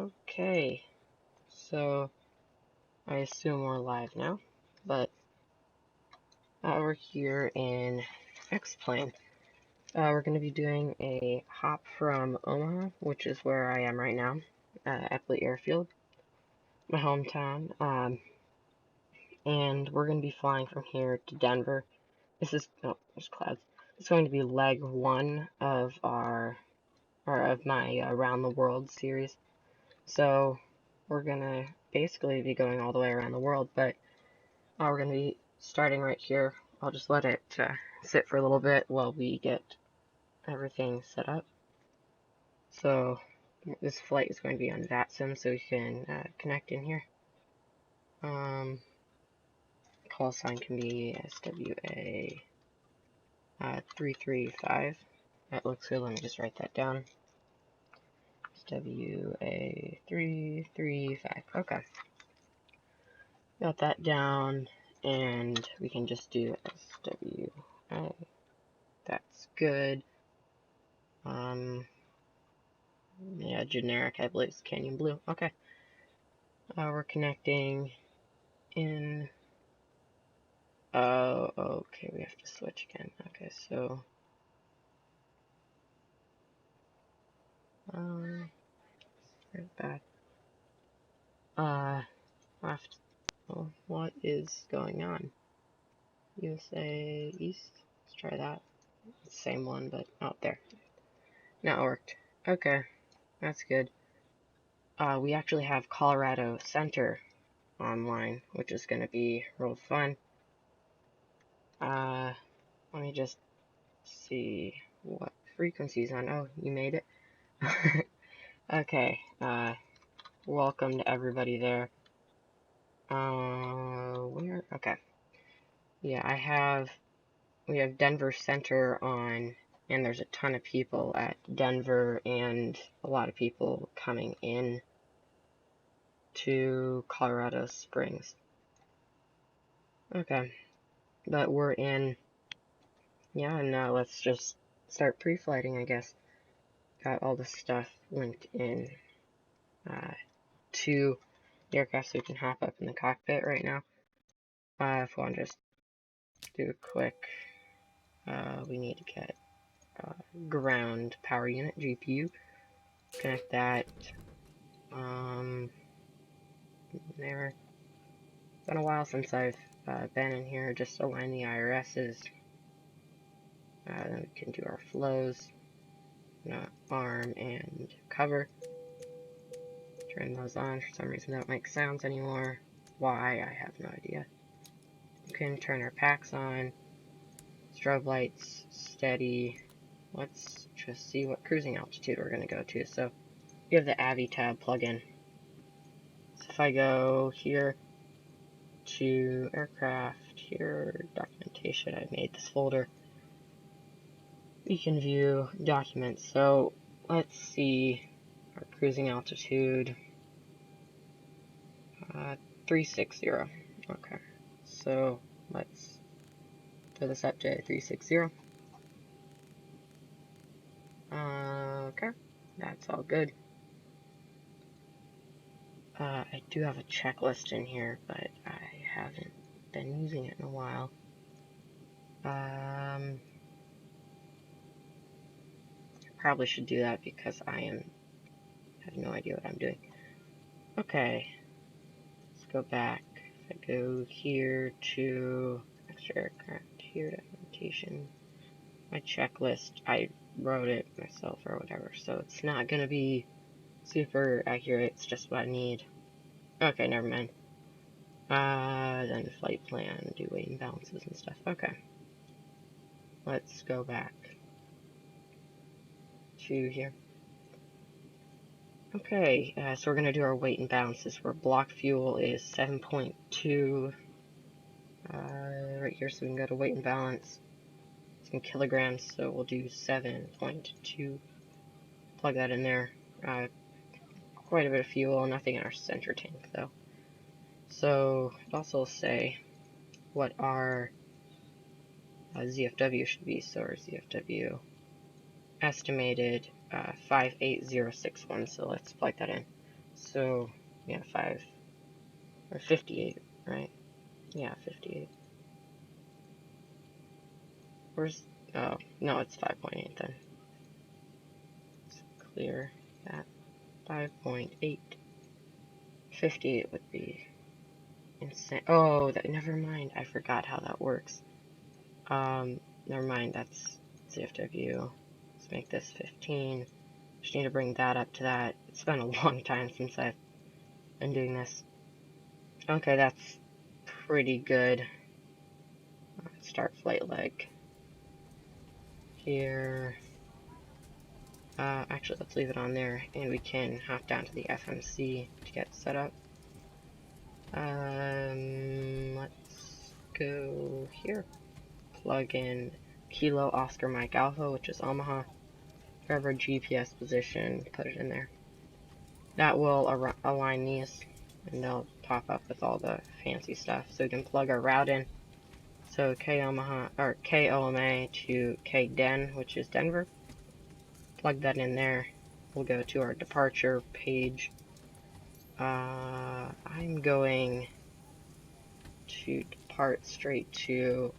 Okay, so I assume we're live now, but we're here in X-Plane. We're going to be doing a hop from Omaha, which is where I am right now, Eppley Airfield, my hometown, and we're going to be flying from here to Denver. This is, oh, there's clouds. It's going to be leg one of my Around the World series. So we're gonna basically be going all the way around the world, but we're gonna be starting right here. I'll just let it sit for a little bit while we get everything set up. So this flight is going to be on Vatsim, so we can connect in here. Call sign can be SWA 335. That looks good. Let me just write that down. SWA 335. Okay. Got that down, and we can just do SWA. That's good. Yeah, generic, I believe, is Canyon Blue. Okay. We're connecting in. Oh, okay, we have to switch again. Okay, so. Right back. Left. Oh, what is going on? USA East? Let's try that. Same one, but out there. Now it worked. Okay, that's good. We actually have Colorado Center online, which is going to be real fun. Let me just see what frequency's on. Oh, you made it. Okay, welcome to everybody there. Where? Okay. Yeah, we have Denver Center on, and there's a ton of people at Denver, and a lot of people coming in to Colorado Springs. Okay, but we're in, yeah, and now let's just start pre-flighting, I guess. Got all the stuff linked in to the aircraft so we can hop up in the cockpit right now. If we want to just do a quick, we need to get ground power unit, GPU, connect that, there. It's been a while since I've been in here, just align the IRSs, then we can do our flows, arm and cover, turn those on. For some reason that makes sounds anymore. Why, I have no idea. We can turn our packs on, strobe lights, steady. Let's just see what cruising altitude we're going to go to. So you have the AVI tab plug-in. So if I go here to aircraft, here, documentation, I made this folder. We can view documents. So let's see our cruising altitude. 360. Okay. So let's put this up to 360. Okay. That's all good. I do have a checklist in here, but I haven't been using it in a while. Probably should do that because I have no idea what I'm doing. Okay, let's go back. If I go here to extra aircraft, here documentation, my checklist, I wrote it myself or whatever, so it's not gonna be super accurate, it's just what I need. Okay, never mind. Then flight plan, do weight and balances and stuff. Okay. Let's go back to here. Okay, so we're going to do our weight and balances where block fuel is 7.2 right here, so we can go to weight and balance. It's in kilograms, so we'll do 7.2. Plug that in there. Quite a bit of fuel, nothing in our center tank though. So it also say what our ZFW should be. So our ZFW estimated 58061, so let's plug that in. So, yeah, 5 or 58, right? Yeah, 58. Where's, oh, no, it's 5.8 then. Let's clear that. 5.8. 58 would be insane. Oh, never mind. I forgot how that works. Never mind. That's CFW. Let's make this 15. Just need to bring that up to that. It's been a long time since I've been doing this. Okay, that's pretty good. Start flight leg. Here. Actually, let's leave it on there, and we can hop down to the FMC to get set up. Let's go here. Plug in Kilo Oscar Mike Alpha, which is Omaha. Grab our GPS position, put it in there. That will align these, and they'll pop up with all the fancy stuff. So we can plug our route in. So KOMA to KDEN, which is Denver. Plug that in there. We'll go to our departure page. I'm going to depart straight to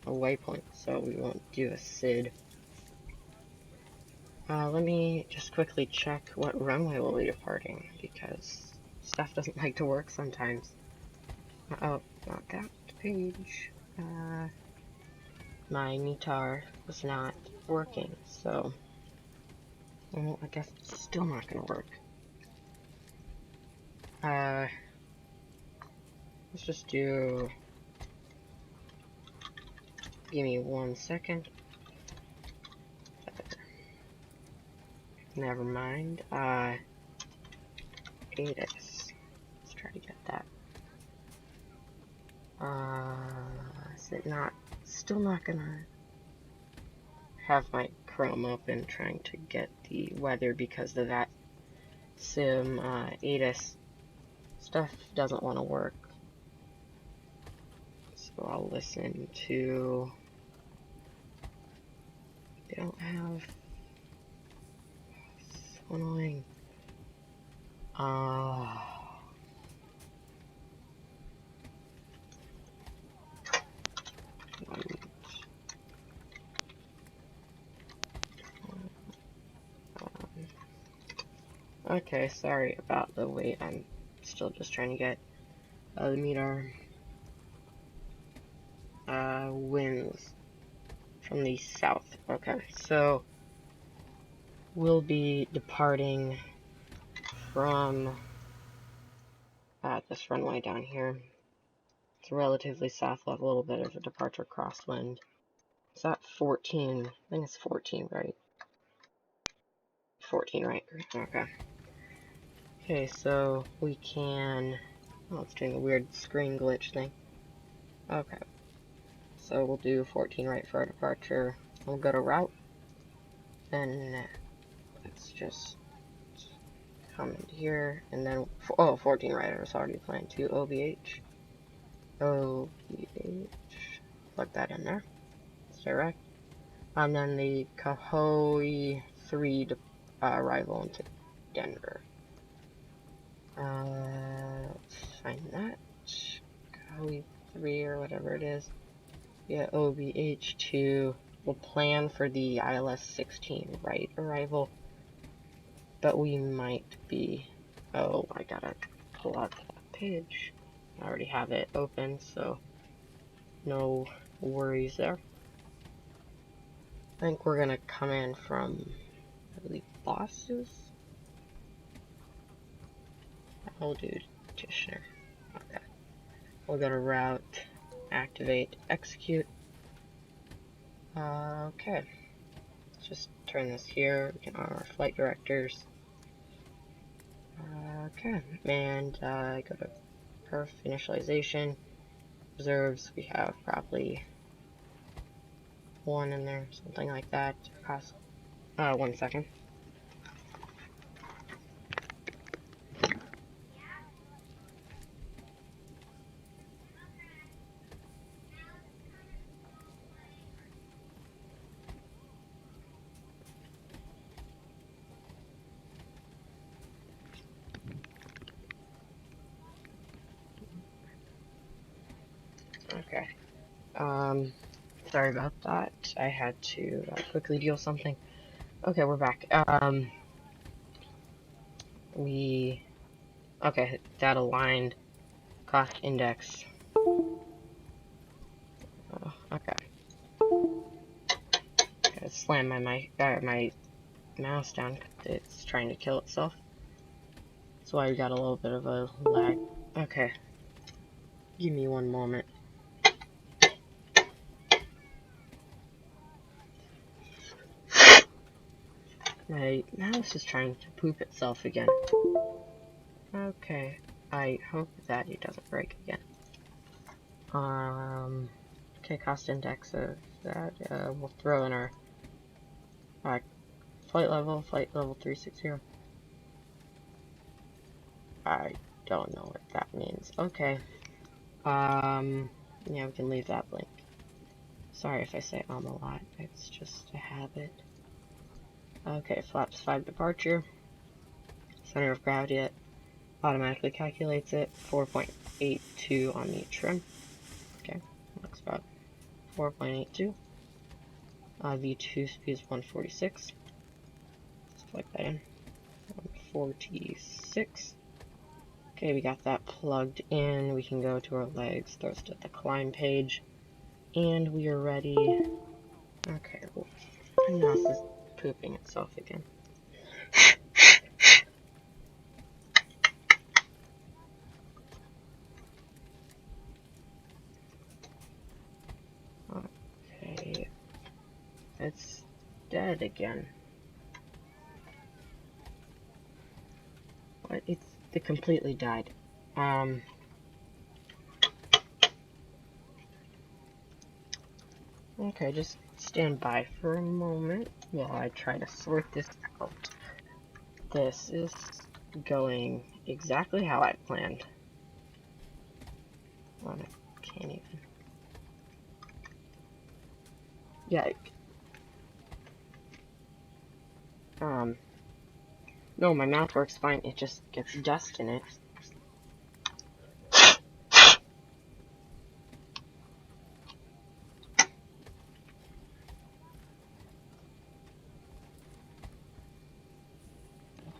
a waypoint, so we won't do a SID. Let me just quickly check what runway we'll be departing, because stuff doesn't like to work sometimes. Oh, not that page. My METAR was not working, so well, I guess it's still not gonna work. Let's just do, give me 1 second. Never mind. ADIS. Let's try to get that. Is it not, still not gonna have my Chrome open trying to get the weather because of that sim, ADIS stuff doesn't want to work. So I'll listen to, they don't have, so annoying. Okay, sorry about the wait. I'm still just trying to get the METAR winds from the south. Okay, so we'll be departing from this runway down here. It's a relatively south level, a little bit of a departure crosswind. Is that 14? I think it's 14, right? 14, right? Okay. Okay, so we can, oh, it's doing a weird screen glitch thing. Okay. So we'll do 14 right for our departure. We'll go to route. Then let's just come in here. And then, oh, 14 right. I was already planned to OBH. OBH. Plug that in there. It's direct. And then the Kahoi 3 arrival into Denver. Let's find that. Kahoi 3 or whatever it is. Yeah, OBH2. We'll plan for the ILS 16 right arrival, but we might be, oh, I gotta pull out that page. I already have it open, so no worries there. I think we're gonna come in from, I believe, bosses. I'll do Tishner. Okay. We'll go to route, activate, execute. Okay. Let's just turn this here. We can arm our flight directors. Okay, and go to perf initialization. Reserves, we have probably 1 in there, something like that. Cost, 1 second. Okay. Sorry about that. I had to quickly deal with something. Okay, we're back. Okay, that aligned cost index. Oh, okay. Gotta slam my mouse down because it's trying to kill itself. That's why we got a little bit of a lag. Okay. Give me one moment. My mouse is trying to poop itself again. Okay. I hope that it doesn't break again. Okay, cost index of that. We'll throw in our flight level 360. I don't know what that means. Okay. Yeah, we can leave that blank. Sorry if I say a lot. It's just a habit. Okay, flaps 5 departure. Center of gravity, it automatically calculates it. 4.82 on the trim. Okay, looks about 4.82. V2 speed is 146. Let's plug that in. 146. Okay, we got that plugged in. We can go to our legs, thrust at the climb page, and we are ready. Okay, well, my mouse is pooping itself again. Okay, it's dead again. What? It completely died. Okay, just stand by for a moment while I try to sort this out. This is going exactly how I planned. Oh, I can't even. Yeah. No, my mouth works fine. It just gets dust in it.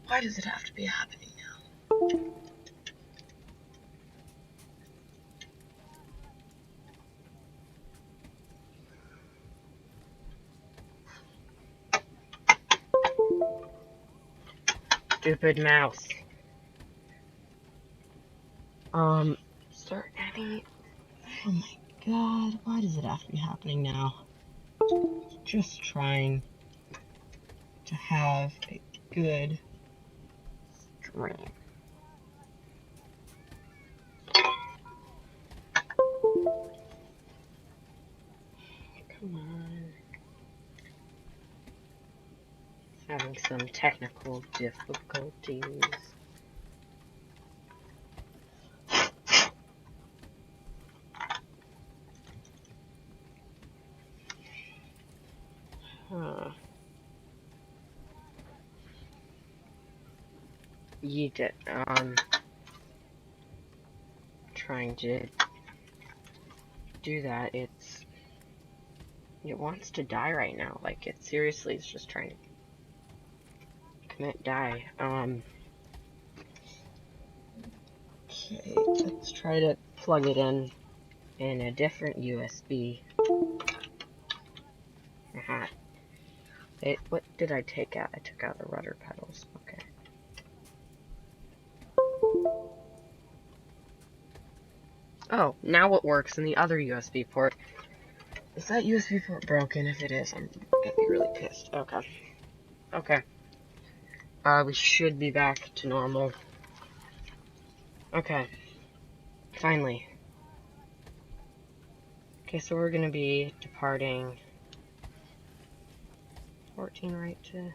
Why does it have to be happening now? Stupid mouse. Is there any... Oh my god, why does it have to be happening now? Just trying to have a good stream. Come on. Having some technical difficulties. Huh. Trying to do that, it wants to die right now. Like, it seriously is just trying to commit die. Okay, let's try to plug it in a different USB. Aha. What did I take out? I took out the rudder pedals. Okay. Oh, now it works in the other USB port. Is that USB port broken? If it is, I'm gonna be really pissed. Okay. Okay. We should be back to normal. Okay. Finally. Okay, so we're gonna be departing 14 right to...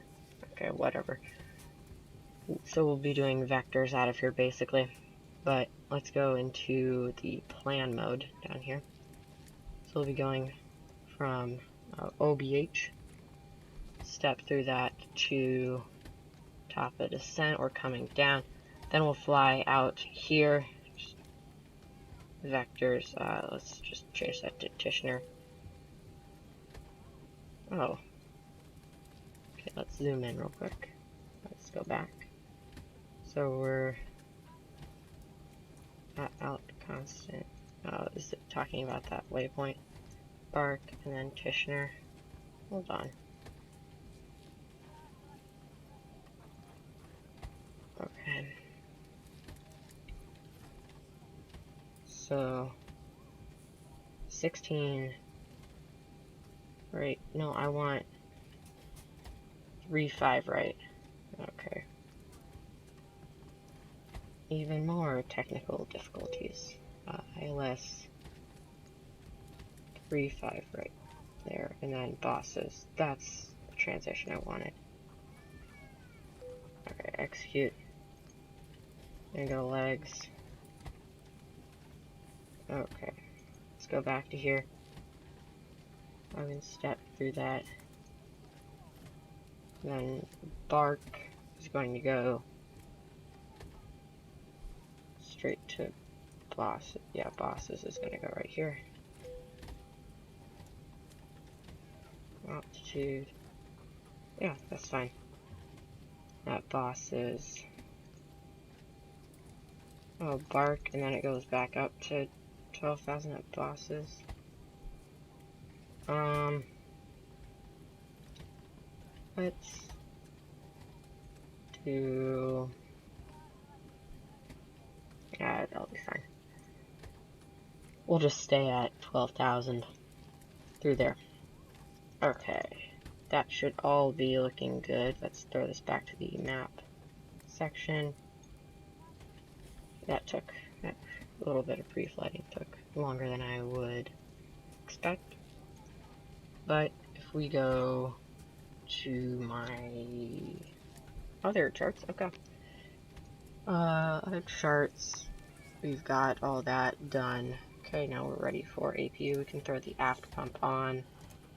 Okay, whatever. So we'll be doing vectors out of here, basically. But let's go into the plan mode down here. So we'll be going from OBH, step through that to top of descent or coming down. Then we'll fly out here, vectors. Let's just change that to Tishner. Oh. Okay, let's zoom in real quick. Let's go back. So we're at out constant. Is it talking about that waypoint? Bark, and then Tishner. Hold on. Okay. So 16. Right. No, I want 3-5, right? Okay. Even more technical difficulties. ILS 3-5 right there, and then bosses. That's the transition I wanted. Okay, execute. And go legs. Okay, let's go back to here. I'm gonna step through that. Then bark is going to go straight to bosses. Yeah, bosses is gonna go right here. Altitude. Yeah, that's fine. That bosses. Oh, bark, and then it goes back up to 12,000 at bosses. Let's do. Yeah, that'll be fine. We'll just stay at 12,000 through there. Okay, that should all be looking good. Let's throw this back to the map section. That took a little bit of pre-flighting, took longer than I would expect. But if we go to my other charts, okay. Other charts, we've got all that done. Okay, now we're ready for APU. We can throw the aft pump on,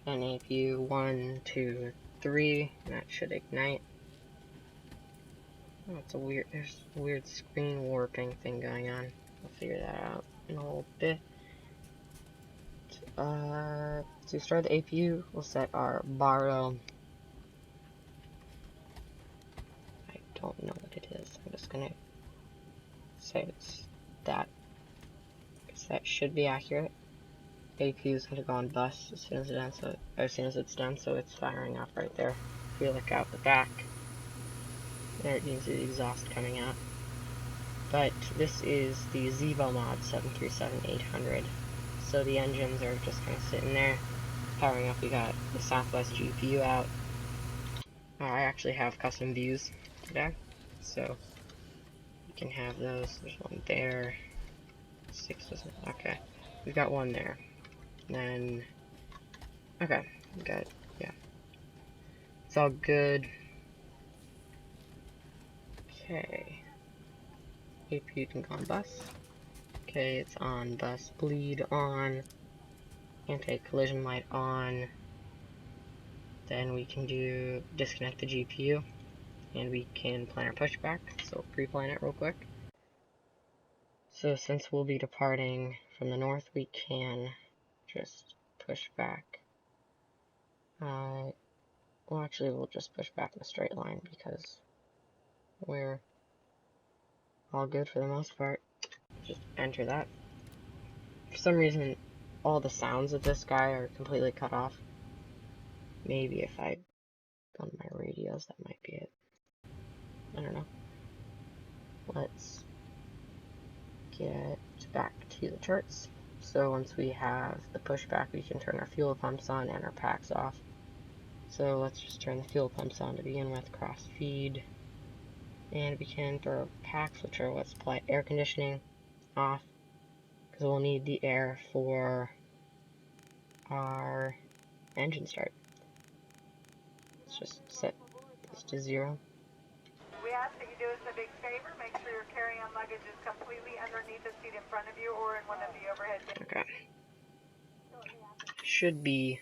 and APU 1, 2, 3, and that should ignite. Oh, it's a weird, there's a weird screen warping thing going on. I'll figure that out in a little bit. To start the APU, we'll set our baro. I don't know what it is. I'm just gonna say it's that, because that should be accurate. APU is gonna go on bus as soon as it's done, so it's firing off right there. If you look out the back, there you can see the exhaust coming out. But this is the Zibo mod 737-800. So the engines are just kind of sitting there, powering up. We got the Southwest GPU out. I actually have custom views today, so you can have those. There's one there. 6 doesn't. Okay, we've got one there. And then, okay, we got it. Yeah, it's all good. Okay, APU can go on bus. Okay, it's on bus. Bleed on. Anti-collision light on. Then we can do disconnect the GPU, and we can plan our pushback. So pre-plan it real quick. So since we'll be departing from the north, we can just push back. Well, actually, we'll just push back in a straight line because we're all good for the most part. Just enter that. For some reason, all the sounds of this guy are completely cut off. Maybe if I on my radios, that might be it. I don't know. Let's get back to the charts. So once we have the pushback, we can turn our fuel pumps on and our packs off. So let's just turn the fuel pumps on to begin with, cross feed. And we can throw packs, which are what supply air conditioning, off, because we'll need the air for our engine start. Let's just set this to 0. We ask that you do us a big favor, make sure your carry-on luggage is completely underneath the seat in front of you or in one of the overhead bins. Okay. Should be.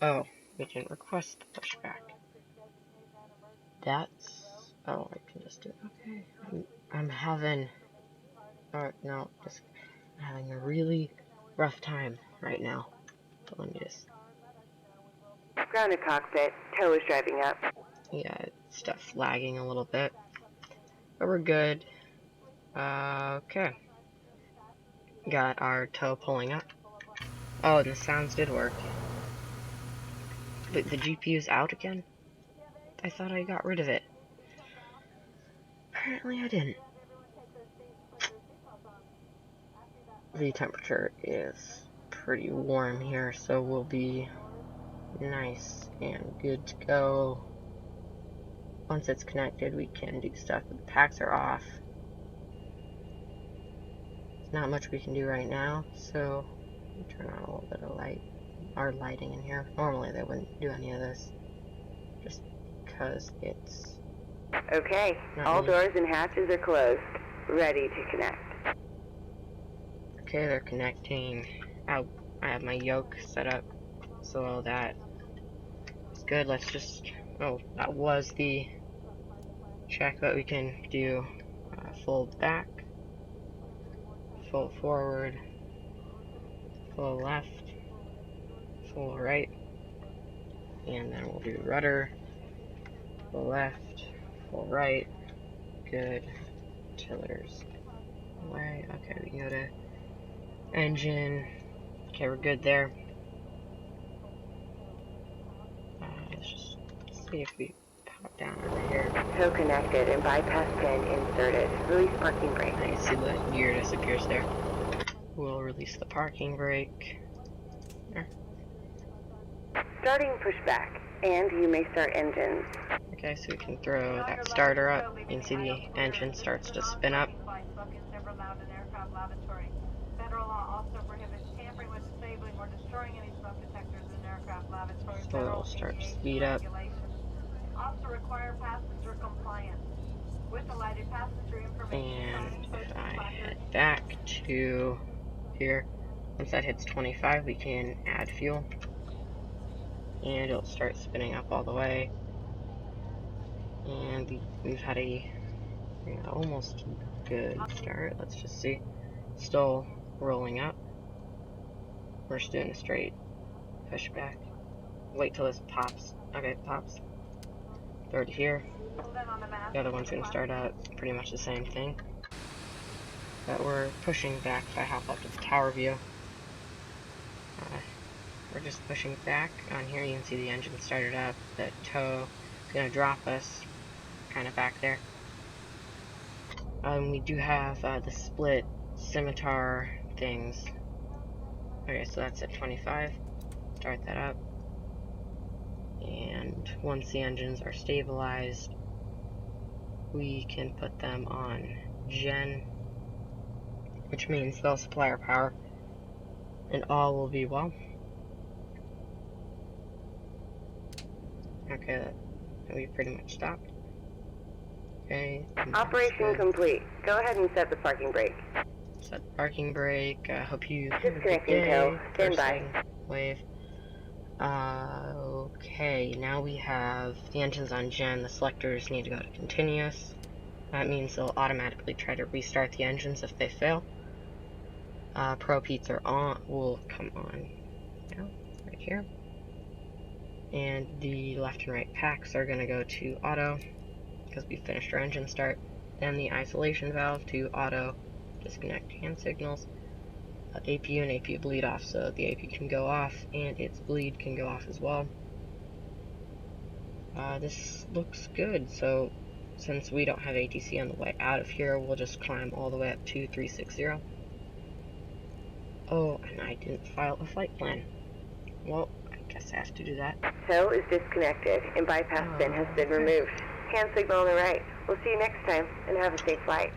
Oh, we can request the pushback. That's. Oh, I can just do it. Okay. I'm having Alright, no, just having a really rough time right now. But let me just... Grounded cockpit. Tow is driving up. Yeah, stuff lagging a little bit. But we're good. Okay. Got our tow pulling up. Oh, and the sounds did work. But the GPU's out again? I thought I got rid of it. Apparently I didn't. The temperature is pretty warm here, so we'll be nice and good to go. Once it's connected, we can do stuff, but the packs are off. There's not much we can do right now, so let me turn on a little bit of light. Our lighting in here. Normally they wouldn't do any of this, just because it's... Okay, all doors and hatches are closed. Ready to connect. Okay, they're connecting. I have my yoke set up, so that is good. Let's just... Oh, that was the check that we can do. Fold back, fold forward, full left, full right, and then we'll do rudder, full left, full right, good, tillers away, okay, we can go to engine, okay, we're good there. Let's just see if we pop down over here. Tow connected and bypass pin inserted. Release parking brake. I can see the gear disappears there. We'll release the parking brake. There. Starting pushback, and you may start engines. Okay, so we can throw that starter up. You can see the engine starts to spin up. Federal law also prohibits tampering with, disabling, or destroying any smoke detectors in an aircraft lavatory. So it'll start to speed up. Also require passenger compliance with the lighted passenger information. And if I head back to here, once that hits 25, we can add fuel. And it'll start spinning up all the way. And we've had a almost good start. Let's just see. Still rolling up. We're just doing a straight pushback. Wait till this pops. Okay, it pops. Throw it here. The other one's gonna start up. Pretty much the same thing. But we're pushing back if I hop up to the tower view. We're just pushing back. On here you can see the engine started up. The tow is gonna drop us kind of back there. We do have the split scimitar things. Okay, so that's at 25. Start that up. And once the engines are stabilized, we can put them on gen, which means they'll supply our power, and all will be well. Okay, we pretty much stopped. Okay. Operation complete. Go ahead and set the parking brake. Set the parking brake. Hope you have a good Disconnecting tow. day. Stand by. Wave. Okay, now we have the engines on gen. The selectors need to go to continuous. That means they'll automatically try to restart the engines if they fail. Probe heats are on. Will come on now, right here. And the left and right packs are going to go to auto because we finished our engine start. Then the isolation valve to auto, disconnect hand signals. APU and APU bleed off, so the APU can go off and its bleed can go off as well. This looks good, so since we don't have ATC on the way out of here, we'll just climb all the way up to 360. Oh, and I didn't file a flight plan. Well, I guess I have to do that. Tow is disconnected and bypass pin has been removed. Hand signal on the right. We'll see you next time and have a safe flight.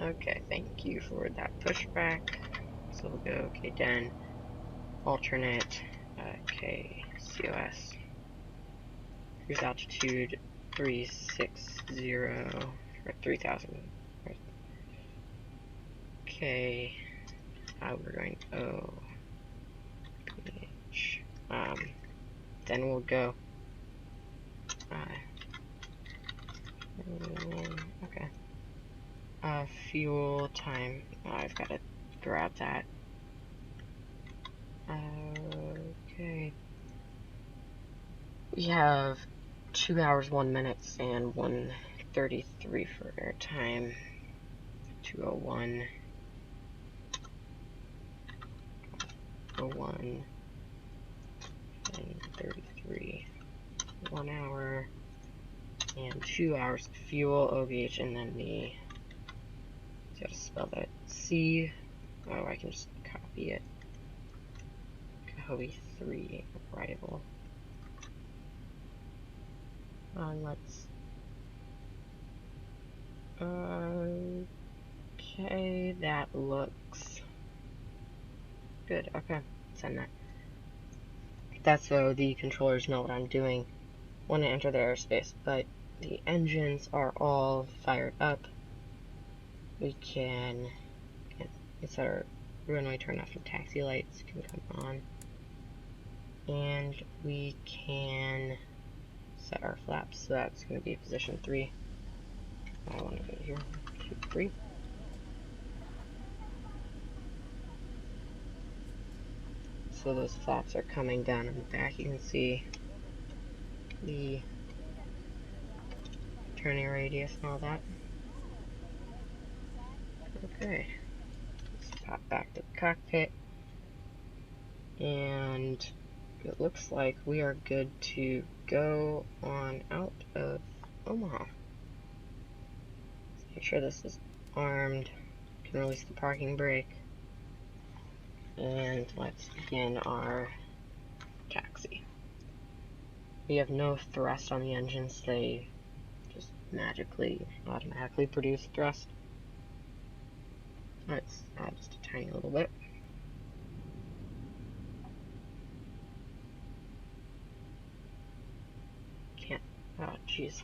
Okay, thank you for that pushback. So we'll go KOMA-KDEN, alternate, KCOS. Cruise altitude 360, or 3000. Okay, we're going OPH. Then we'll go. Okay. Fuel time. I've got to grab that. Okay. We have 2 hours, 1 minute, and 1:33 for airtime. 2:01. 01. And 33. 1 hour. And 2 hours of fuel, OBH, and then the. Gotta spell that. C. Oh, I can just copy it. Kahoe 3 arrival. Let's. Okay, that looks good. Okay, send that. That's so the controllers know what I'm doing when I enter the airspace, but the engines are all fired up. We can set our runway turn off and taxi lights can come on. And we can set our flaps, so that's going to be position 3. I want to go here, 2, 3. So those flaps are coming down in the back. You can see the turning radius and all that. Okay, let's pop back to the cockpit. And it looks like we are good to go on out of Omaha. Make sure this is armed. Can release the parking brake. And let's begin our taxi. We have no thrust on the engines. They just automatically produce thrust. Let's add just a tiny little bit. Oh, jeez.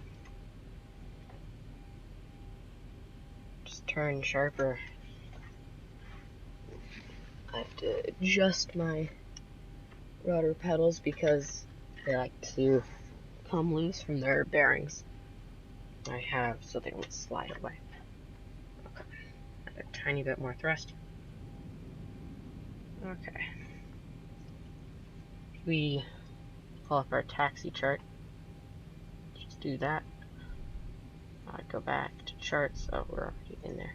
Just turn sharper. I have to adjust my rudder pedals because they like to come loose from their bearings. I have so they don't slide away. Okay. Add a tiny bit more thrust. Okay. We pull up our taxi chart. Just do that. Go back to charts. Oh, we're already in there.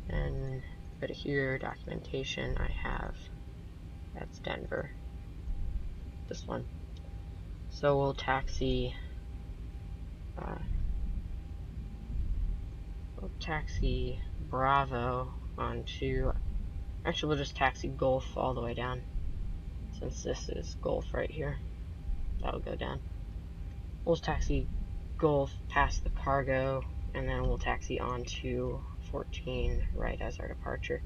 And go to here, documentation. I have, that's Denver. This one. So we'll taxi Bravo onto, actually we'll just taxi Golf all the way down, since this is Golf right here. That'll go down. We'll taxi Golf past the cargo, and then we'll taxi onto 14 right as our departure.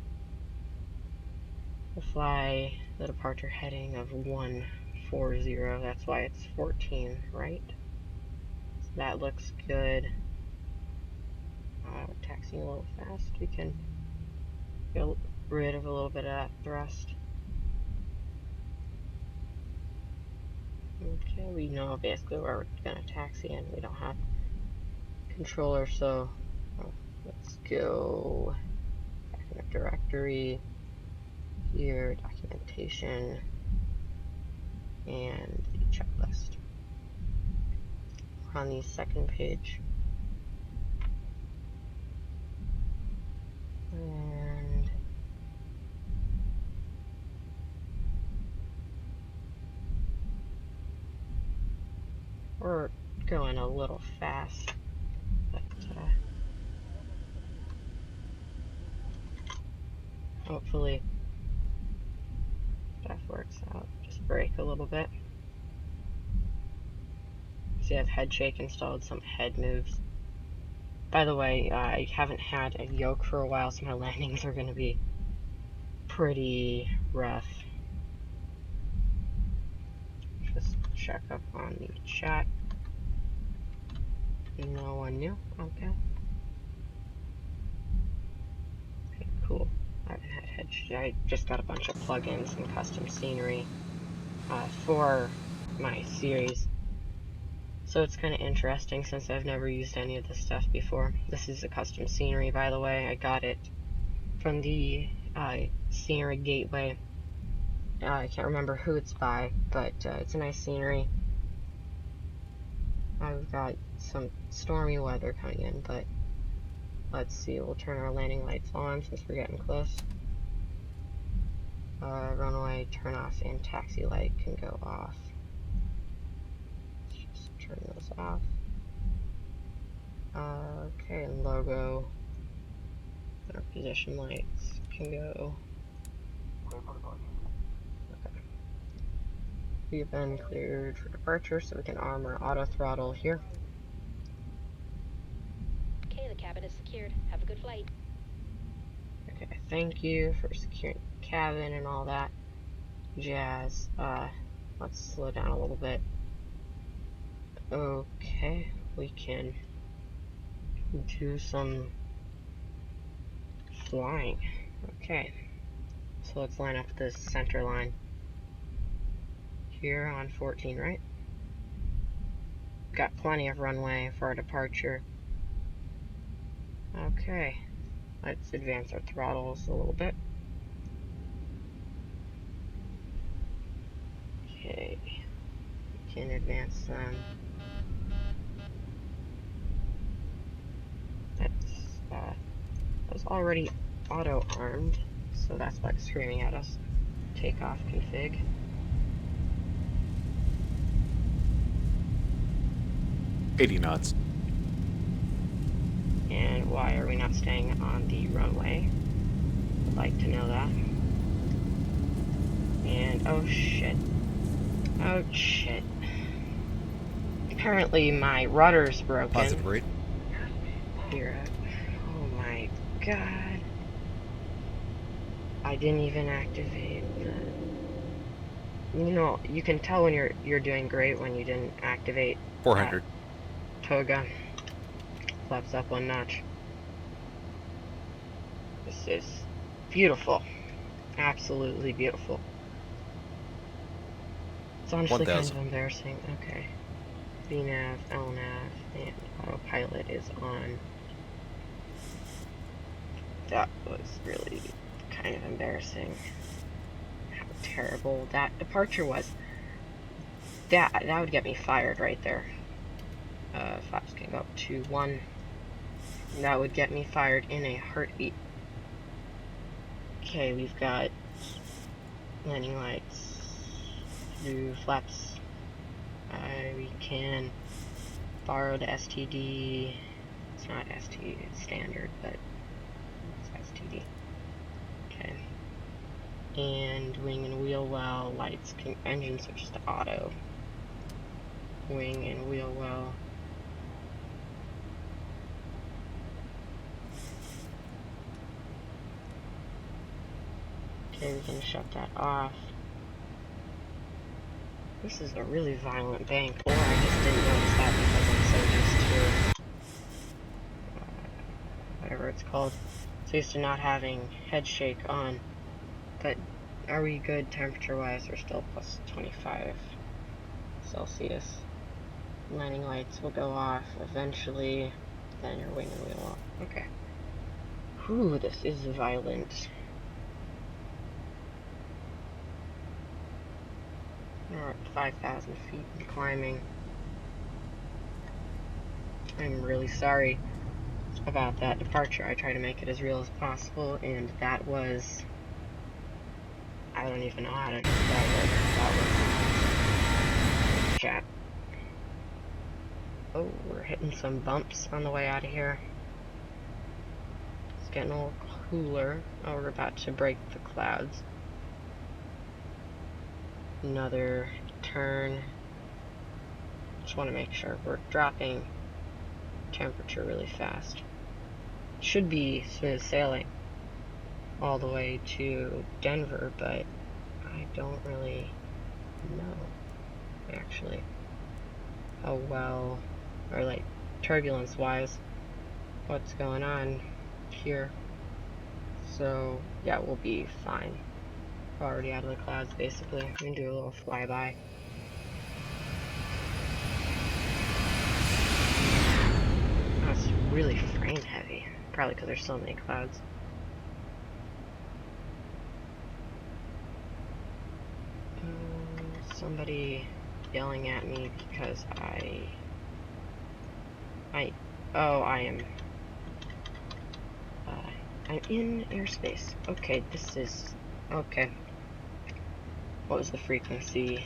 We'll fly the departure heading of 140, that's why it's 14 right. So that looks good. Taxiing a little fast, we can get rid of a little bit of that thrust. Okay, we know basically where we're gonna taxi in. We don't have controller, so let's go back in the directory here, documentation, and the checklist. We're on the second page. And we're going a little fast, but hopefully that works out. Just brake a little bit. See, I have head shake installed, some head moves. By the way, I haven't had a yoke for a while, so my landings are going to be pretty rough. Just check up on the chat. No one new? Okay. Okay, cool. I haven't had head shake. I just got a bunch of plugins and custom scenery for my series. So it's kind of interesting since I've never used any of this stuff before. This is a custom scenery, by the way. I got it from the scenery gateway. I can't remember who it's by, but it's a nice scenery. I've got some stormy weather coming in, but let's see. We'll turn our landing lights on since we're getting close. Runway turn off and taxi light can go off. Let's just turn those off. Okay, and logo. Our position lights can go. Okay. We've been cleared for departure, so we can arm our auto throttle here. Okay, the cabin is secured. Have a good flight. Okay, thank you for securing the cabin and all that jazz. Let's slow down a little bit. Okay, we can do some flying. Okay, so let's line up this center line here on 14, right? Got plenty of runway for our departure. Okay, let's advance our throttles a little bit. Okay, we can advance them. That was already auto-armed, so that's why it's screaming at us. Takeoff config. $80 knots. And why are we not staying on the runway? I'd like to know that. And oh shit. Oh shit. Apparently my rudder's broken. Positive rate. Here. Oh my god. I didn't even activate the... You know, you can tell when you're doing great when you didn't activate 400. Toga. Flaps up one notch. This is beautiful. Absolutely beautiful. It's honestly kind of embarrassing. Okay. VNav, LNav, and autopilot is on. That was really kind of embarrassing. How terrible that departure was. That would get me fired right there. Flaps can go up to 1. That would get me fired in a heartbeat. Okay, we've got landing lights. Do flaps. We can borrow the STD. It's not STD, it's standard, but it's STD. Okay. And wing and wheel well lights can engine switches to auto. Wing and wheel well. Okay, we can shut that off. This is a really violent bank, or I just didn't notice that because I'm so used to whatever it's called. So used to not having head shake on. But are we good temperature wise? We're still plus 25 Celsius. Landing lights will go off eventually, then your wing and wheel off. Okay. Whew, this is violent. We're at 5,000 feet and climbing. I'm really sorry about that departure. I tried to make it as real as possible, and that was... I don't even know how to describe it. That was... chat. Oh, we're hitting some bumps on the way out of here. It's getting a little cooler. Oh, we're about to break the clouds. Another turn. Just want to make sure we're dropping temperature really fast. Should be smooth sailing all the way to Denver, but I don't really know actually how well, or like turbulence wise, what's going on here. So yeah, we'll be fine. Already out of the clouds basically. We can do a little flyby. probably because there's so many clouds. Somebody yelling at me because I'm in airspace. Okay, this is, okay. What was the frequency?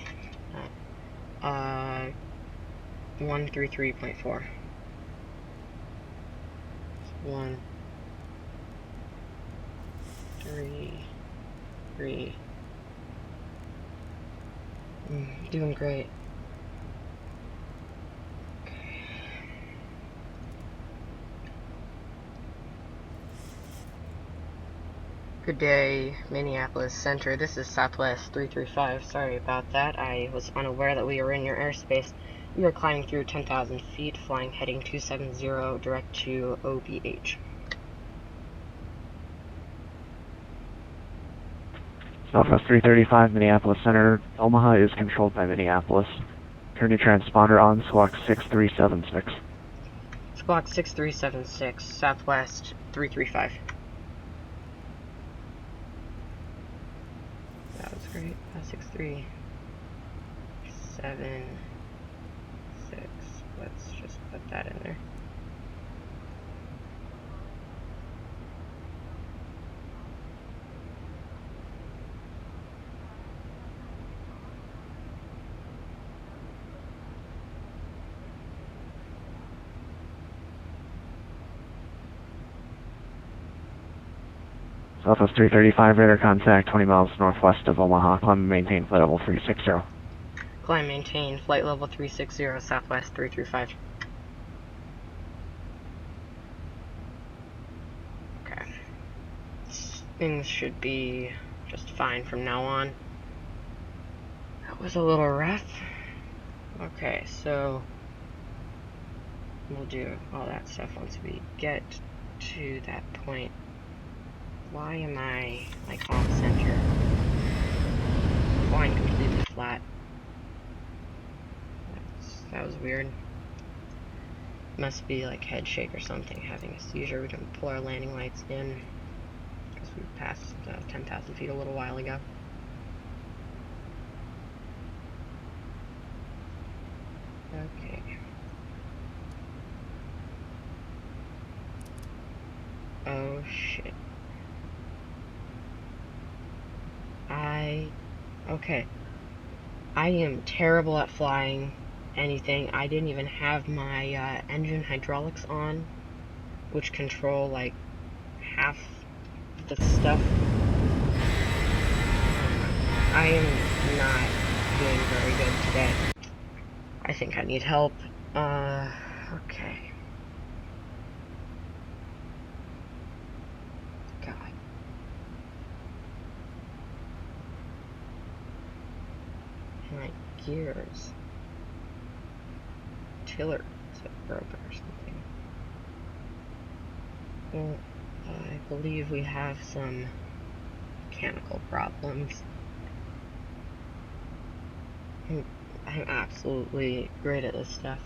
133.4. 1, 3. Doing great. Good day, Minneapolis Center. This is Southwest 335. Sorry about that. I was unaware that we were in your airspace. We are climbing through 10,000 feet, flying heading 270 direct to OBH. Southwest 335, Minneapolis Center. Omaha is controlled by Minneapolis. Turn your transponder on, squawk 6376. Squawk 6376, Southwest 335. That was great. 6376. Let's just put that in there. Southwest 335, radar contact 20 miles northwest of Omaha. Climb and maintain flight level 360. Climb, maintain, flight level 360, Southwest 335. Okay. Things should be just fine from now on. That was a little rough. Okay, so we'll do all that stuff once we get to that point. Why am I, like, off center? Flying completely flat. That was weird. Must be like head shake or something, having a seizure. We can pull our landing lights in because we passed 10,000 feet a little while ago. Okay. Oh shit. Okay. I am terrible at flying anything. I didn't even have my engine hydraulics on, which control like half the stuff. I am not doing very good today. I think I need help. Okay. God. My gears. Tiller is broken or something. Well, I believe we have some mechanical problems. I'm absolutely great at this stuff.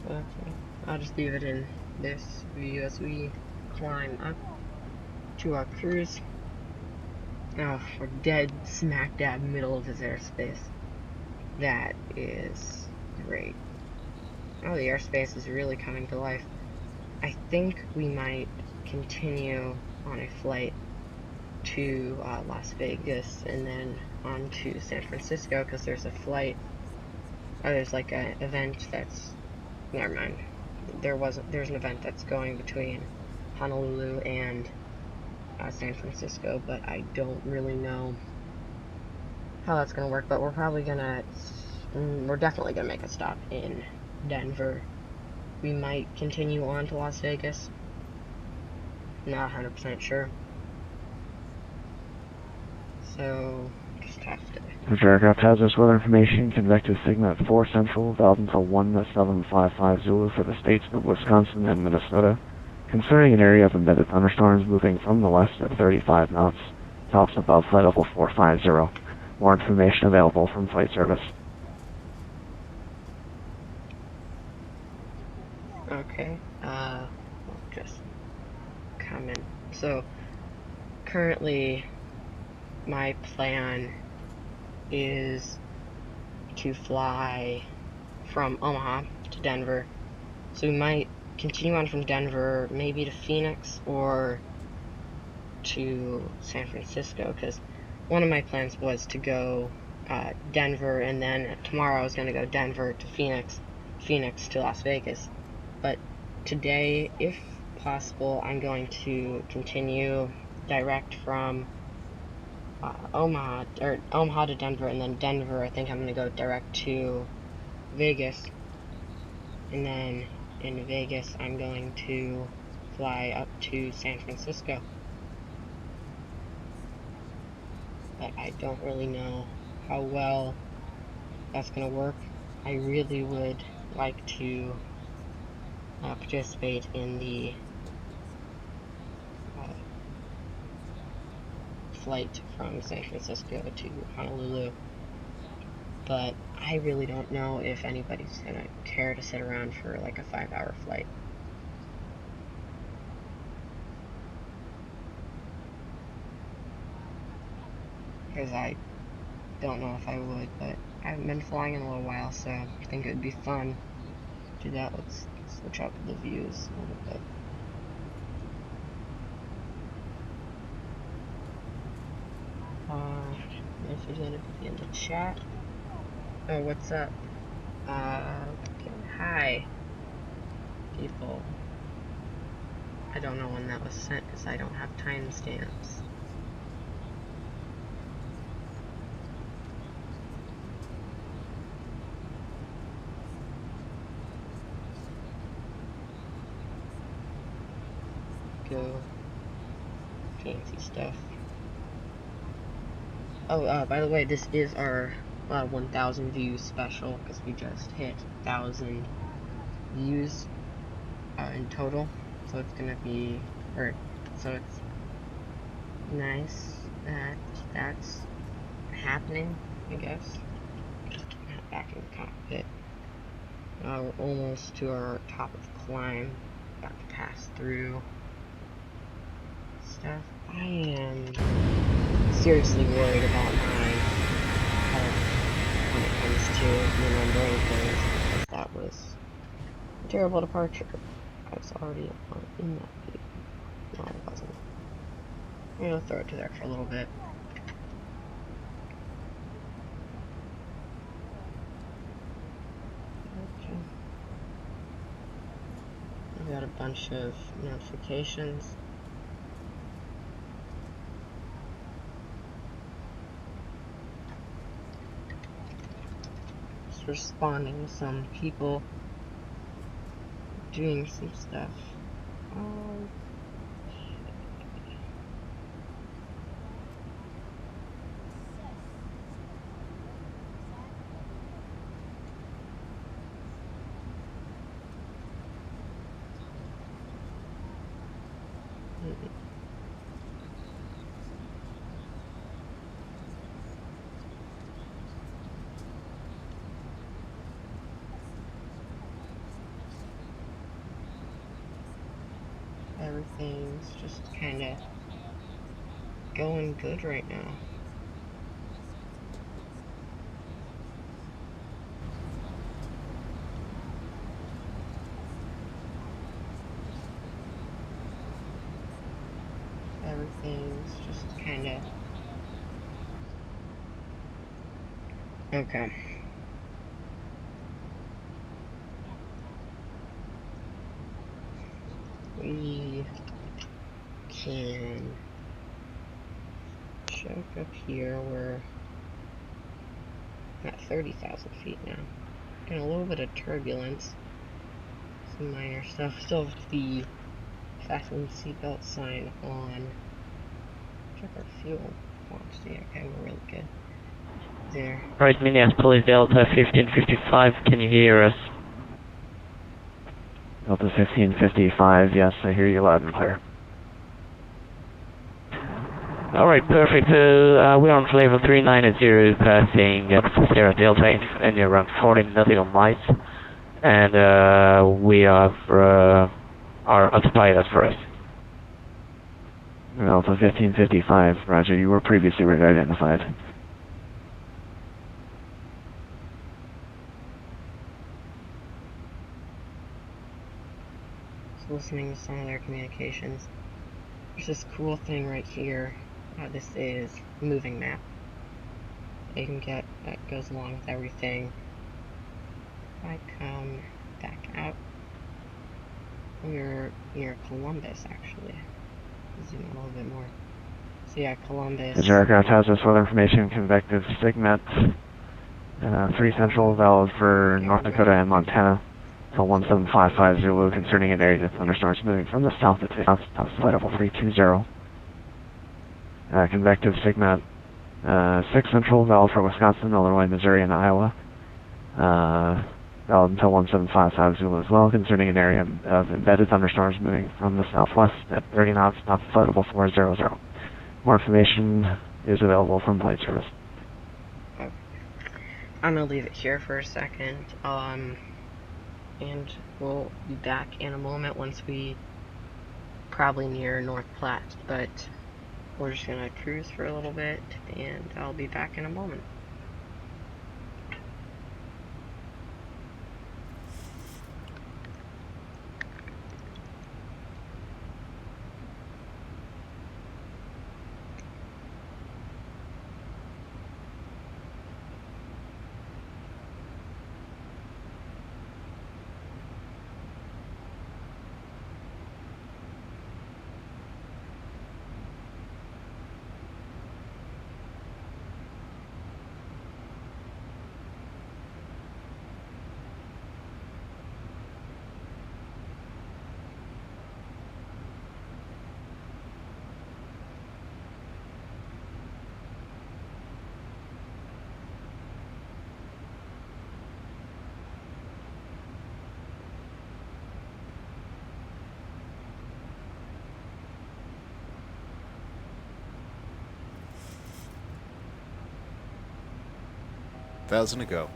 Okay, I'll just leave it in this view as we climb up to our cruise. Oh, we're dead smack dab middle of his airspace. That is great. Oh, the airspace is really coming to life. I think we might continue on a flight to Las Vegas and then on to San Francisco because there's a flight. Oh, there's like an event that's. Never mind. There's an event that's going between Honolulu and San Francisco, but I don't really know how that's gonna work. But we're definitely gonna make a stop in Denver. We might continue on to Las Vegas. Not 100% sure. So just have to If your aircraft has this weather information, convect to Sigma at 4 Central, valid until 1755 Zulu for the states of Wisconsin and Minnesota. Concerning an area of embedded thunderstorms moving from the west at 35 knots, tops above flight level 450. More information available from Flight Service. Okay, just comment. So, currently, my plan is to fly from Omaha to Denver. So we might continue on from Denver, maybe to Phoenix or to San Francisco, because one of my plans was to go Denver, and then tomorrow I was going to go Denver to Phoenix, Phoenix to Las Vegas. But today, if possible, I'm going to continue direct from Omaha to Denver, and then Denver, I think I'm going to go direct to Vegas, and then in Vegas I'm going to fly up to San Francisco. But I don't really know how well that's going to work. I really would like to participate in the flight from San Francisco to Honolulu, but I really don't know if anybody's going to care to sit around for like a 5-hour flight. Because I don't know if I would, but I haven't been flying in a little while, so I think it would be fun to do that. Let's switch up the views a little bit. If there's anybody in the chat. Oh, what's up? Hi, people. I don't know when that was sent because I don't have timestamps. Go. Fancy stuff. Oh, by the way, this is our 1,000 views special because we just hit 1,000 views in total. So it's gonna be, so it's nice that that's happening, I guess. Back in the cockpit. We're almost to our top of climb. About to pass through stuff. I am seriously worried about my health when it comes to remembering things, because that was a terrible departure. I was already in that view. No, I wasn't. I'm gonna throw it to there for a little bit. Okay. I've got a bunch of notifications. Just responding to some people doing some stuff. Everything's just kind of going good right now. Everything's just kind of... Okay. We can check up here. We're at 30,000 feet now. Getting a little bit of turbulence. Some minor stuff. Still have the fasten seatbelt sign on. Check our fuel quantity. Okay, we're really good. there. Right, Minneapolis Delta 1555, can you hear us? Delta 1555, yes, I hear you loud and clear. Alright, perfect. We're on level 390, passing Sierra Delta and you're around 40 nautical miles. And we have our occupied as first. Delta 1555, roger, you were previously identified. Just listening to some of their communications. There's this cool thing right here. This is moving map. You can get that goes along with everything. If I come back out, we're near Columbus actually. Zoom in a little bit more. So yeah, Columbus. This aircraft has this weather information, convective SIGMET 3 Central, valid for North Dakota and Montana. So 1755 Zulu concerning an area of thunderstorms moving from the south to south flight level 320. Convective SIGMET 6 Central, valid for Wisconsin, Illinois, Missouri, and Iowa. Valid until 1755 Zulu as well, concerning an area of embedded thunderstorms moving from the southwest at 30 knots, south flight level 400. More information is available from flight service. Okay. I'm gonna leave it here for a second, and we'll be back in a moment once we probably near North Platte, but we're just gonna cruise for a little bit, and I'll be back in a moment. Thousand to go.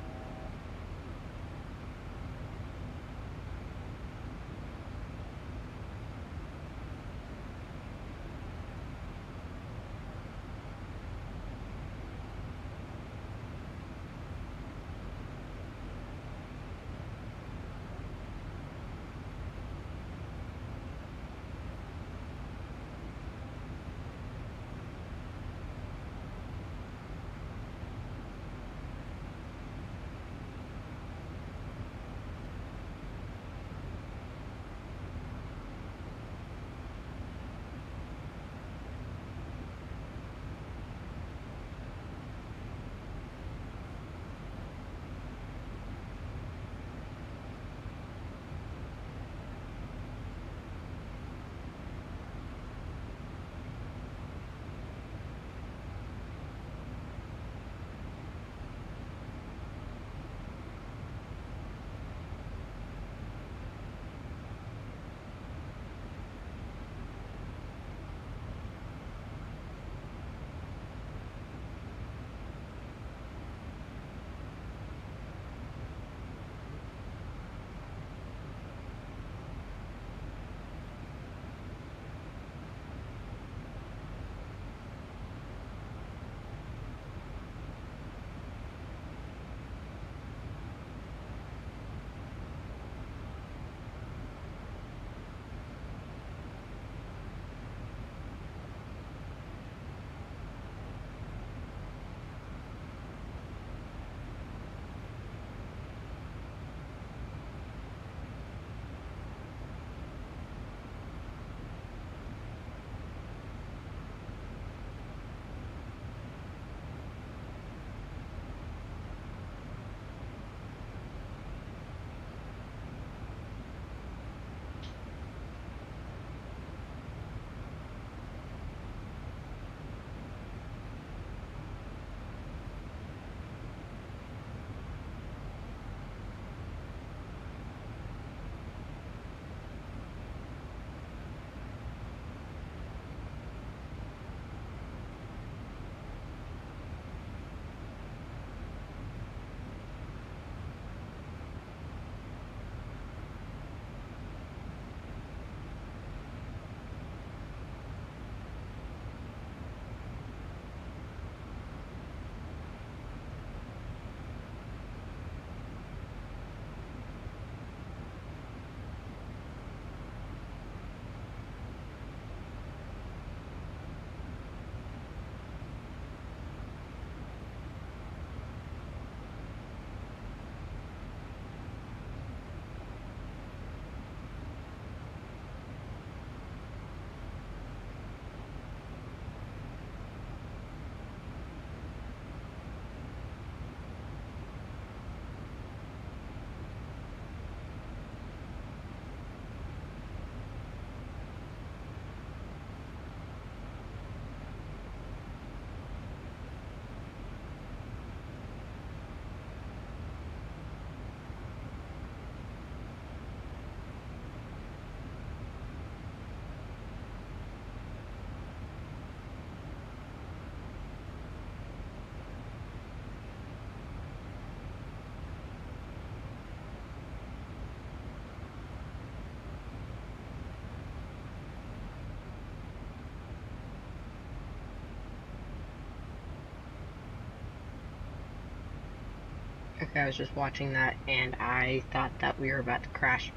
Okay, I was just watching that and I thought that we were about to crash.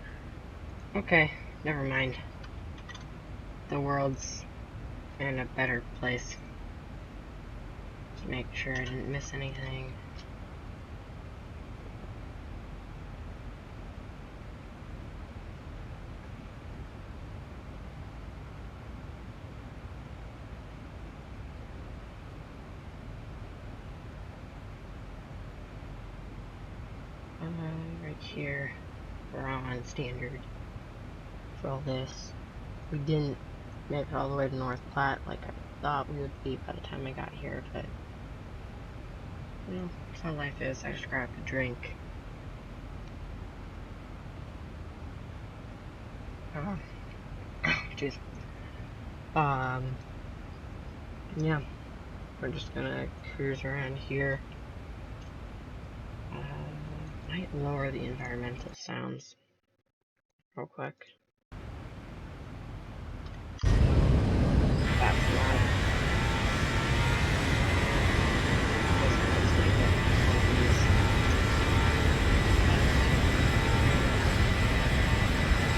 Okay, never mind. The world's in a better place. Just make sure I didn't miss anything. Right here, we're on standard for all this. We didn't make it all the way to North Platte like I thought we would be by the time I got here, but you know, that's how life is. I just grabbed a drink. Jeez. Yeah, we're just gonna cruise around here. Might lower the environmental sounds real quick. That's not.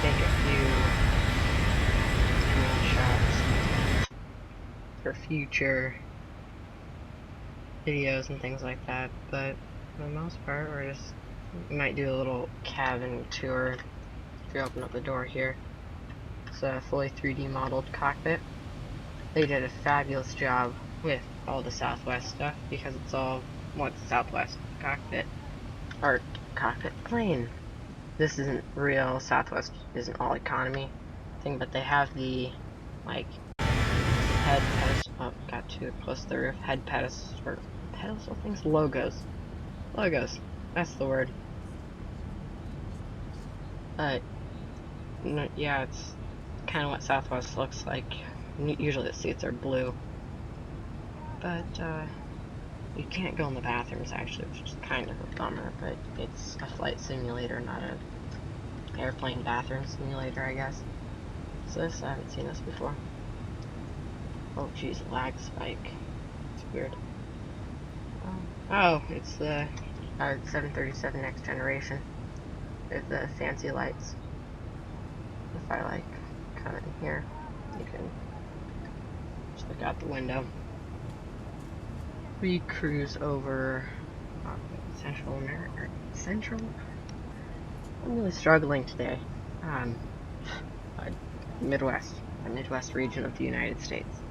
Take a few screenshots for future videos and things like that, but for the most part, we might do a little cabin tour. If you open up the door here, it's a fully 3D modeled cockpit. They did a fabulous job with all the Southwest stuff because it's all what's Southwest cockpit or cockpit plane. This isn't real. Southwest isn't all economy thing, but they have the like head pedestal. Oh, got too close to the roof. Head pedestal or pedestal things. Logos. That's the word. But yeah, it's kind of what Southwest looks like. Usually the seats are blue, but you can't go in the bathrooms actually, which is kind of a bummer. But it's a flight simulator, not a airplane bathroom simulator, I guess. So this, I haven't seen this before. Oh geez, lag spike. It's weird. Oh, it's the our 737 next generation with the fancy lights. If I like come in here, you can just look out the window. We cruise over Central America. I'm really struggling today. The Midwest region of the United States.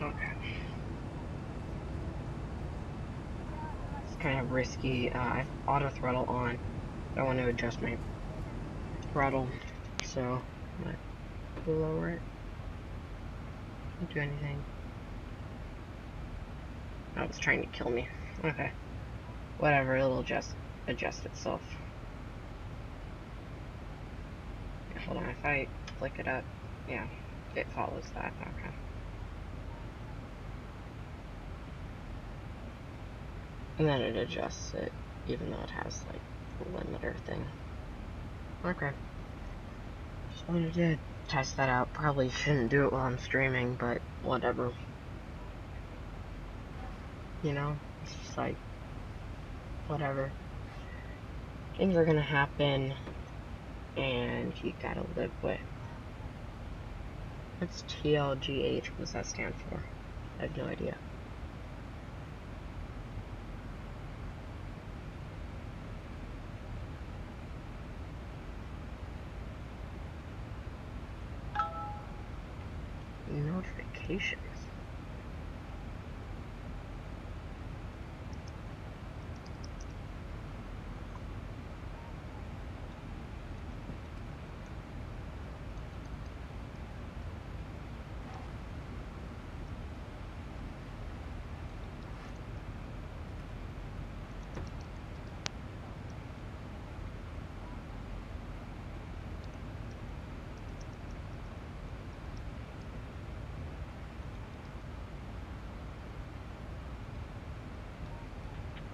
Okay. It's kind of risky. I have auto throttle on. I want to adjust my throttle, so I'm gonna lower it. Can't do anything. Oh, it's trying to kill me. Okay. Whatever, it'll just adjust itself. Hold on, if I flick it up, yeah, it follows that. Okay. And then it adjusts it, even though it has like a limiter thing. Okay. Just wanted to test that out. Probably shouldn't do it while I'm streaming, but whatever. You know, it's just like, whatever. Things are gonna happen, and you gotta live with. What's TLGH? What does that stand for? I have no idea. Notifications.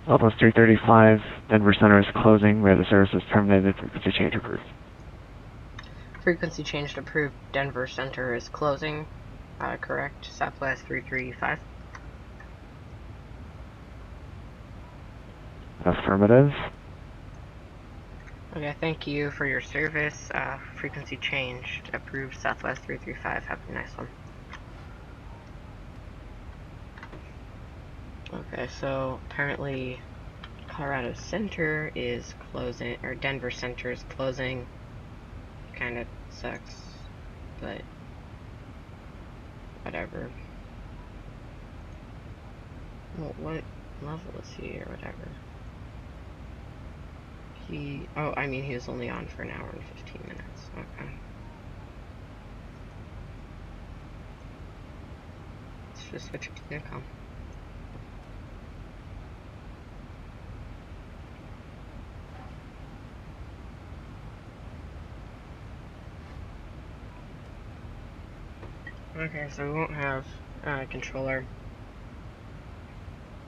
Southwest 335, Denver Center is closing. We have the service is terminated. Frequency change approved. Frequency changed approved. Denver Center is closing. Correct. Southwest 335. Affirmative. Okay, thank you for your service. Frequency changed. Approved. Southwest 335. Have a nice one. Okay, so apparently Colorado Center is closing, or Denver Center is closing. Kinda sucks, but whatever. Well, what level is he, or whatever? Oh, I mean, he was only on for an hour and 15 minutes. Okay. Let's just switch it to Nikon. Okay, so we won't have a controller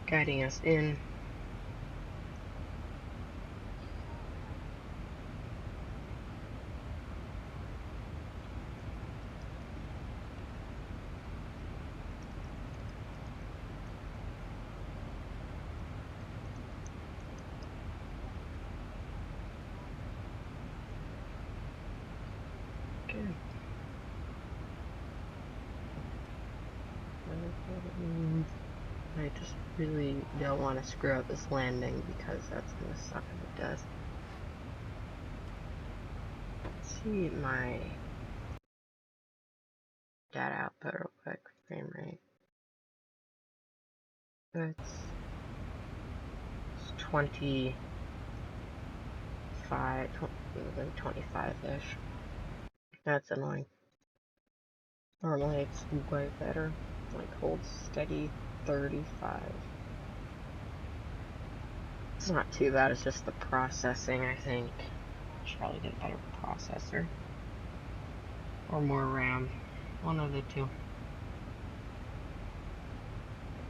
guiding us in. Okay. I just really don't want to screw up this landing because that's going to suck if it does. Let's see my data output real quick. Frame rate. It's 25, 25-ish. That's annoying. Normally it's way better. Like hold steady 35. It's not too bad, it's just the processing, I think. Should probably get a better processor. Or more RAM. One of the two.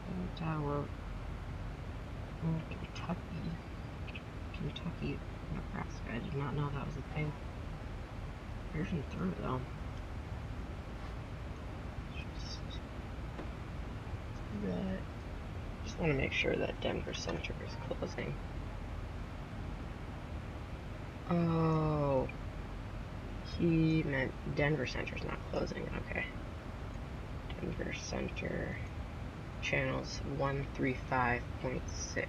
And Kentucky, Nebraska. I did not know that was a thing. Version 3 though. Just want to make sure that Denver Center is closing. Oh, he meant Denver Center's not closing. Okay. Denver Center channels 135.6.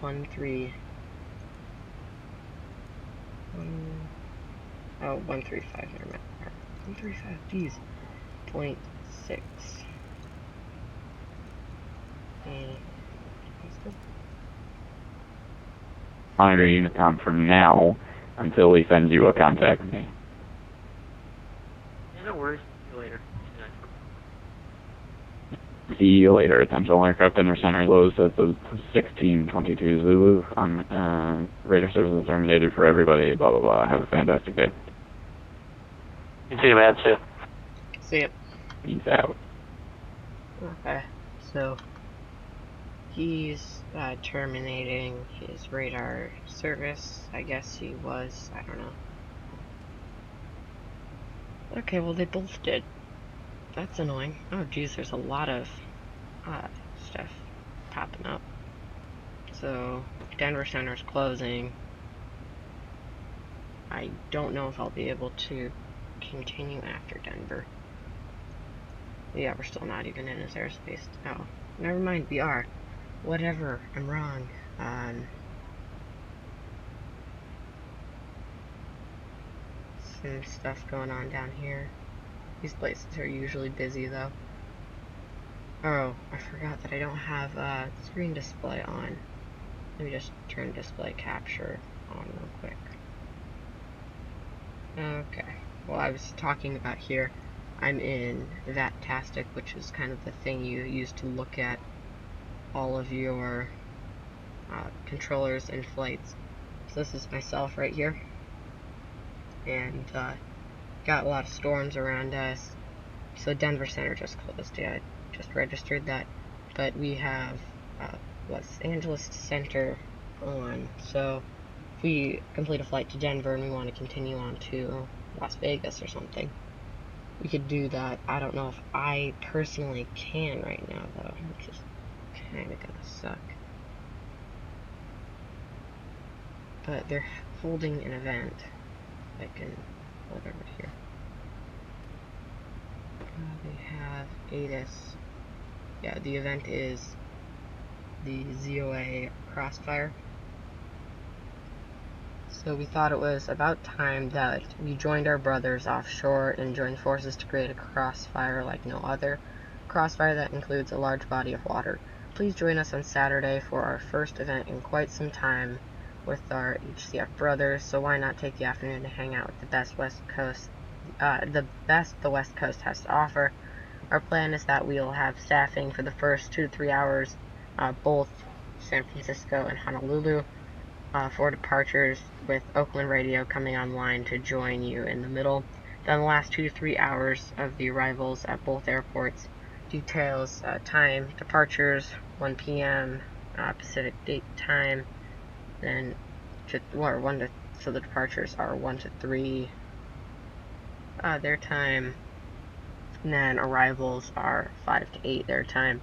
135. Never mind. 135, geez. 0.6. Monitor Unicom for now until we send you a contact me. Yeah, no worries. See you later. See you later. Attention aircraft Denver Center closed at the 1622 Zulu. Radar services terminated for everybody. Blah blah blah. Have a fantastic day. You see you, man. See ya. See ya. Peace out. Okay, so he's terminating his radar service. I guess he was. I don't know. Okay, well they both did. That's annoying. Oh geez, there's a lot of stuff popping up. So Denver Center's closing. I don't know if I'll be able to continue after Denver. Yeah, we're still not even in his airspace. Oh, never mind, we are. Whatever, I'm wrong. Some stuff going on down here. These places are usually busy though. Oh, I forgot that I don't have screen display on. Let me just turn display capture on real quick. Okay, well I was talking about here, I'm in Vatsim, which is kind of the thing you use to look at all of your controllers and flights. So this is myself right here. And got a lot of storms around us. So Denver Center just closed. Yeah, I just registered that. But we have Los Angeles Center on. So if we complete a flight to Denver and we want to continue on to Las Vegas or something. We could do that. I don't know if I personally can right now, though, which is kind of gonna suck. But they're holding an event. I can look over here. They have ATIS. Yeah, the event is the ZOA Crossfire. So we thought it was about time that we joined our brothers offshore and joined forces to create a crossfire like no other. Crossfire that includes a large body of water. Please join us on Saturday for our first event in quite some time with our HCF brothers. So why not take the afternoon to hang out with the best the West Coast has to offer. Our plan is that we'll have staffing for the first 2 to 3 hours, both San Francisco and Honolulu. 4 departures with Oakland radio coming online to join you in the middle. Then the last 2 to 3 hours of the arrivals at both airports. Details, time, departures, 1 p.m. Pacific date time. Then, so the departures are 1 to 3 their time. And then arrivals are 5 to 8 their time.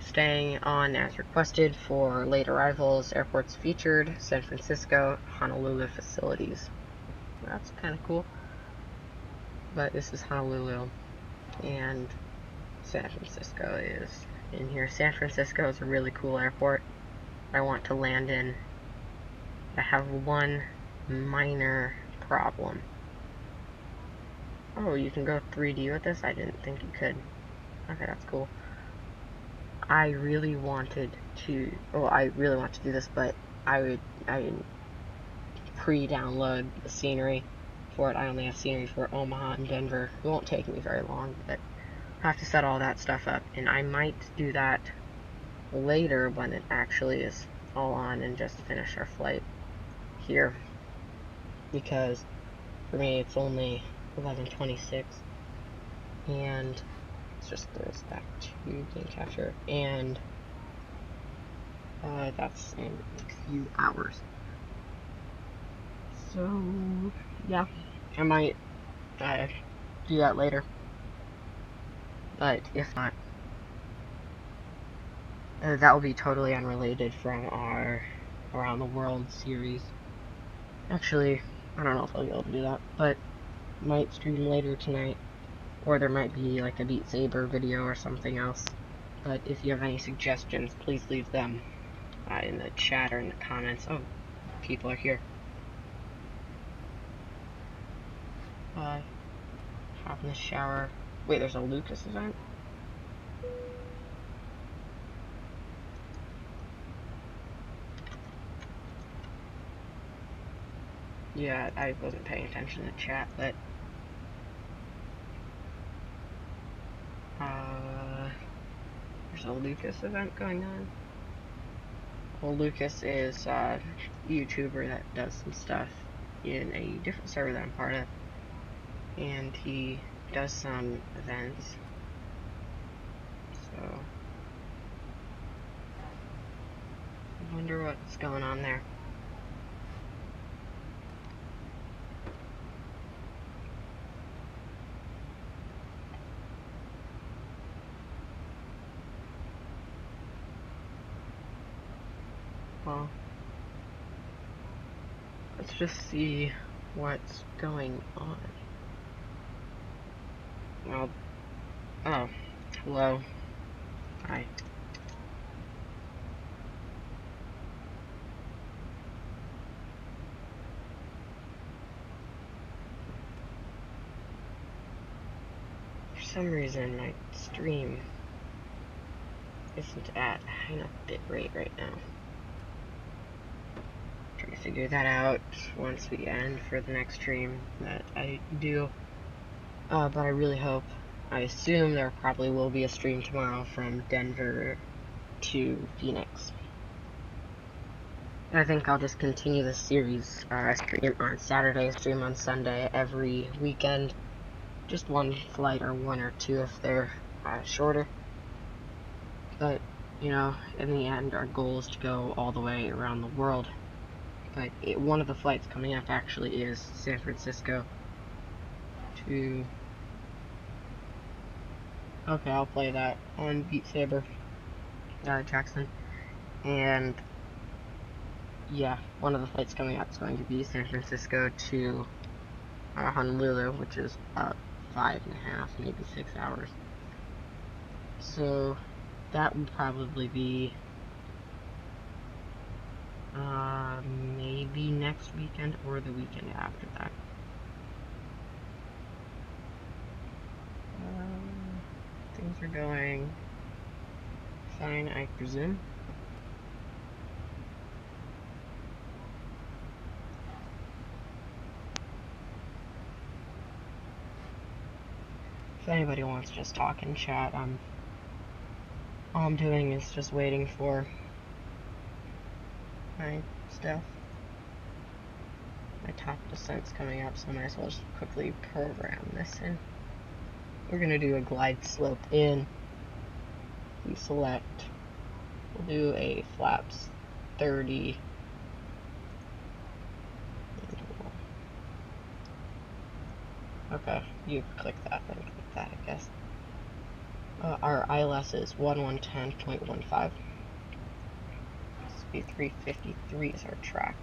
Staying on as requested for late arrivals. Airports featured: San Francisco, Honolulu facilities. That's kind of cool. But this is Honolulu, and San Francisco is in here. San Francisco is a really cool airport I want to land in. I have one minor problem. Oh, you can go 3D with this? I didn't think you could. Okay, that's cool. I really want to do this, but I pre-download the scenery for it. I only have scenery for Omaha and Denver. It won't take me very long, but I have to set all that stuff up, and I might do that later when it actually is all on and just finish our flight here, because for me it's only 11:26, and let's just throw this back to game capture, and that's in a few hours. So yeah, I might do that later, but if not, that will be totally unrelated from our Around the World series. Actually, I don't know if I'll be able to do that, but might stream later tonight, or there might be like a Beat Saber video or something else. But if you have any suggestions, please leave them in the chat or in the comments. Oh, people are here. Hop in the shower. Wait, there's a Lucas event? Yeah, I wasn't paying attention to the chat, but there's a Lucas event going on. Well, Lucas is a YouTuber that does some stuff in a different server that I'm part of, and he does some events. So I wonder what's going on there. Well, let's just see what's going on. Well, oh, hello. Hi. For some reason, my stream isn't at a high enough bit rate right now. Trying to figure that out once we end for the next stream that I do. But I really hope, I assume there probably will be a stream tomorrow from Denver to Phoenix. And I think I'll just continue this series. I stream on Saturday, stream on Sunday, every weekend. Just one flight or one or two if they're shorter. But, you know, in the end, our goal is to go all the way around the world. but one of the flights coming up actually is San Francisco to... Okay, I'll play that on Beat Saber, Jackson. And yeah, one of the flights coming up is going to be San Francisco to Honolulu, which is about 5.5, maybe 6 hours. So that would probably be maybe next weekend or the weekend after that. Things are going fine, I presume. If anybody wants to just talk and chat, all I'm doing is just waiting for my stuff. My top descent's coming up, so I might as well just quickly program this in. We're gonna do a glide slope in. We select, we'll do a flaps 30. Okay, you click that, then click that, I guess. Our ILS is 1110.15. Speed 353 is our track,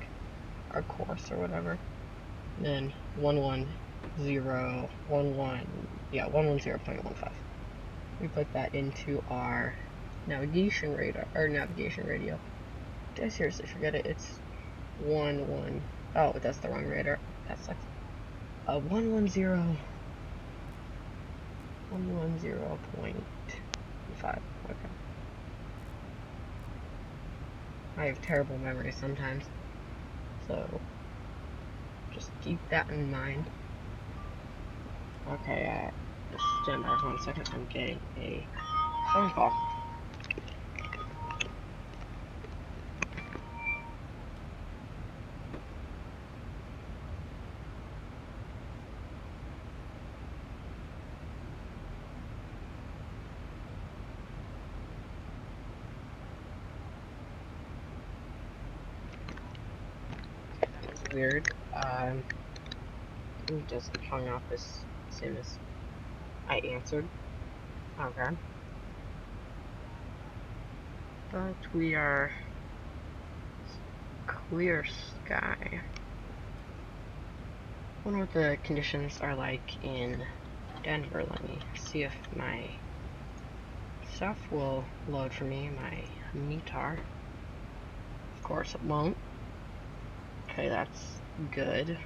our course or whatever. And then 110.15. We put that into our navigation radar, or navigation radio. Did I seriously forget it? It's 11. Oh, that's the wrong radar. That sucks. 110.5. Okay. I have terrible memory sometimes, so just keep that in mind. Okay, just stand by for 1 second. I'm getting a phone call. Weird. We just hung up as soon as I answered. Okay. But we are clear sky. I wonder what the conditions are like in Denver. Let me see if my stuff will load for me, my METAR. Of course it won't. Okay, that's good.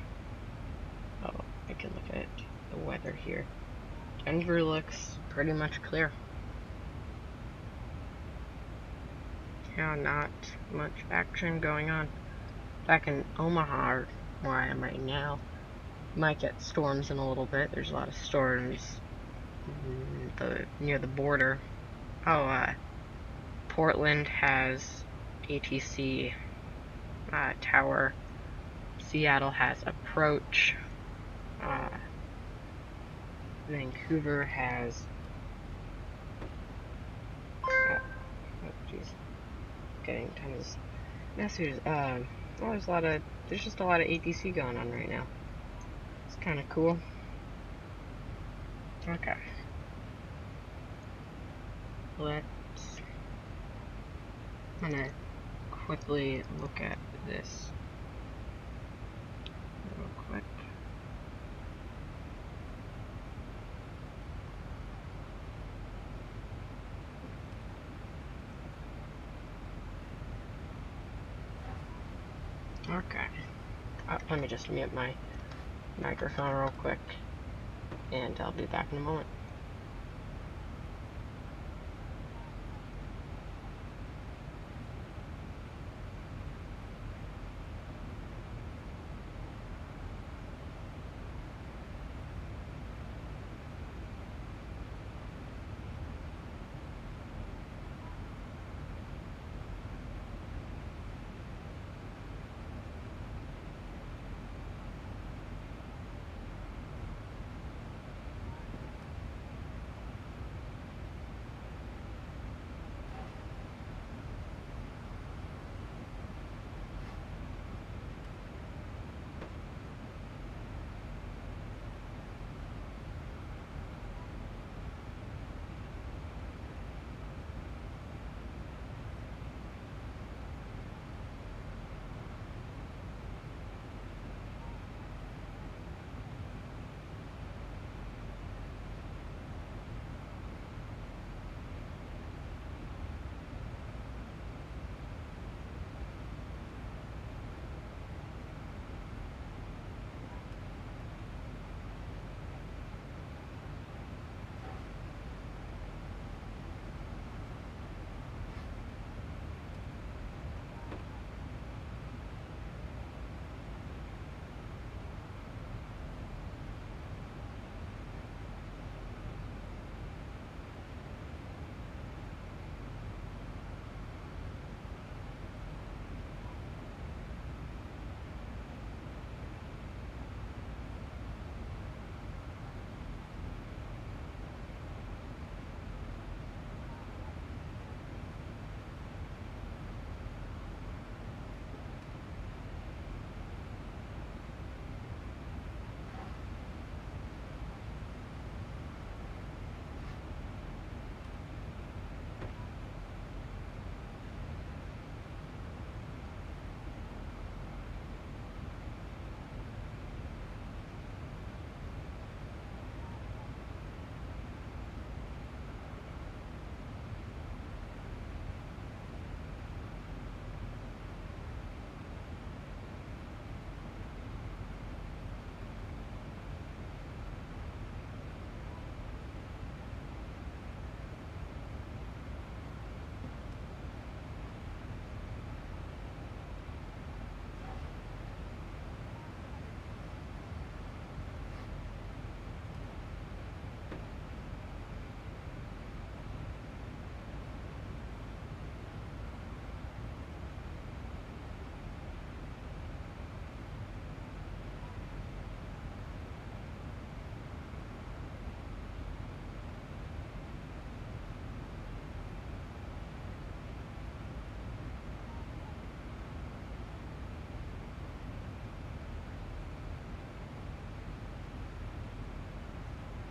Oh, I can look at the weather here. Denver looks pretty much clear. Yeah, not much action going on. Back in Omaha, where I am right now, might get storms in a little bit. There's a lot of storms near the border. Oh, Portland has ATC tower. Seattle has approach. Vancouver has. Oh, jeez. Getting tons of messages. There's just a lot of ATC going on right now. It's kind of cool. Okay. I'm gonna quickly look at this real quick. Okay. Let me just mute my microphone real quick, and I'll be back in a moment.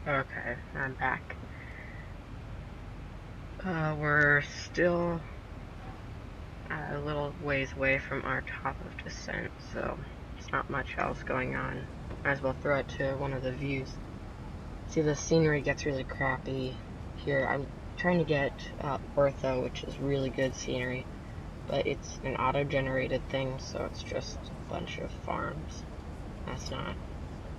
Okay, I'm back. We're still a little ways away from our top of descent, so there's not much else going on. Might as well throw it to one of the views. See, the scenery gets really crappy here. I'm trying to get ortho, which is really good scenery, but it's an auto-generated thing, so it's just a bunch of farms. That's not,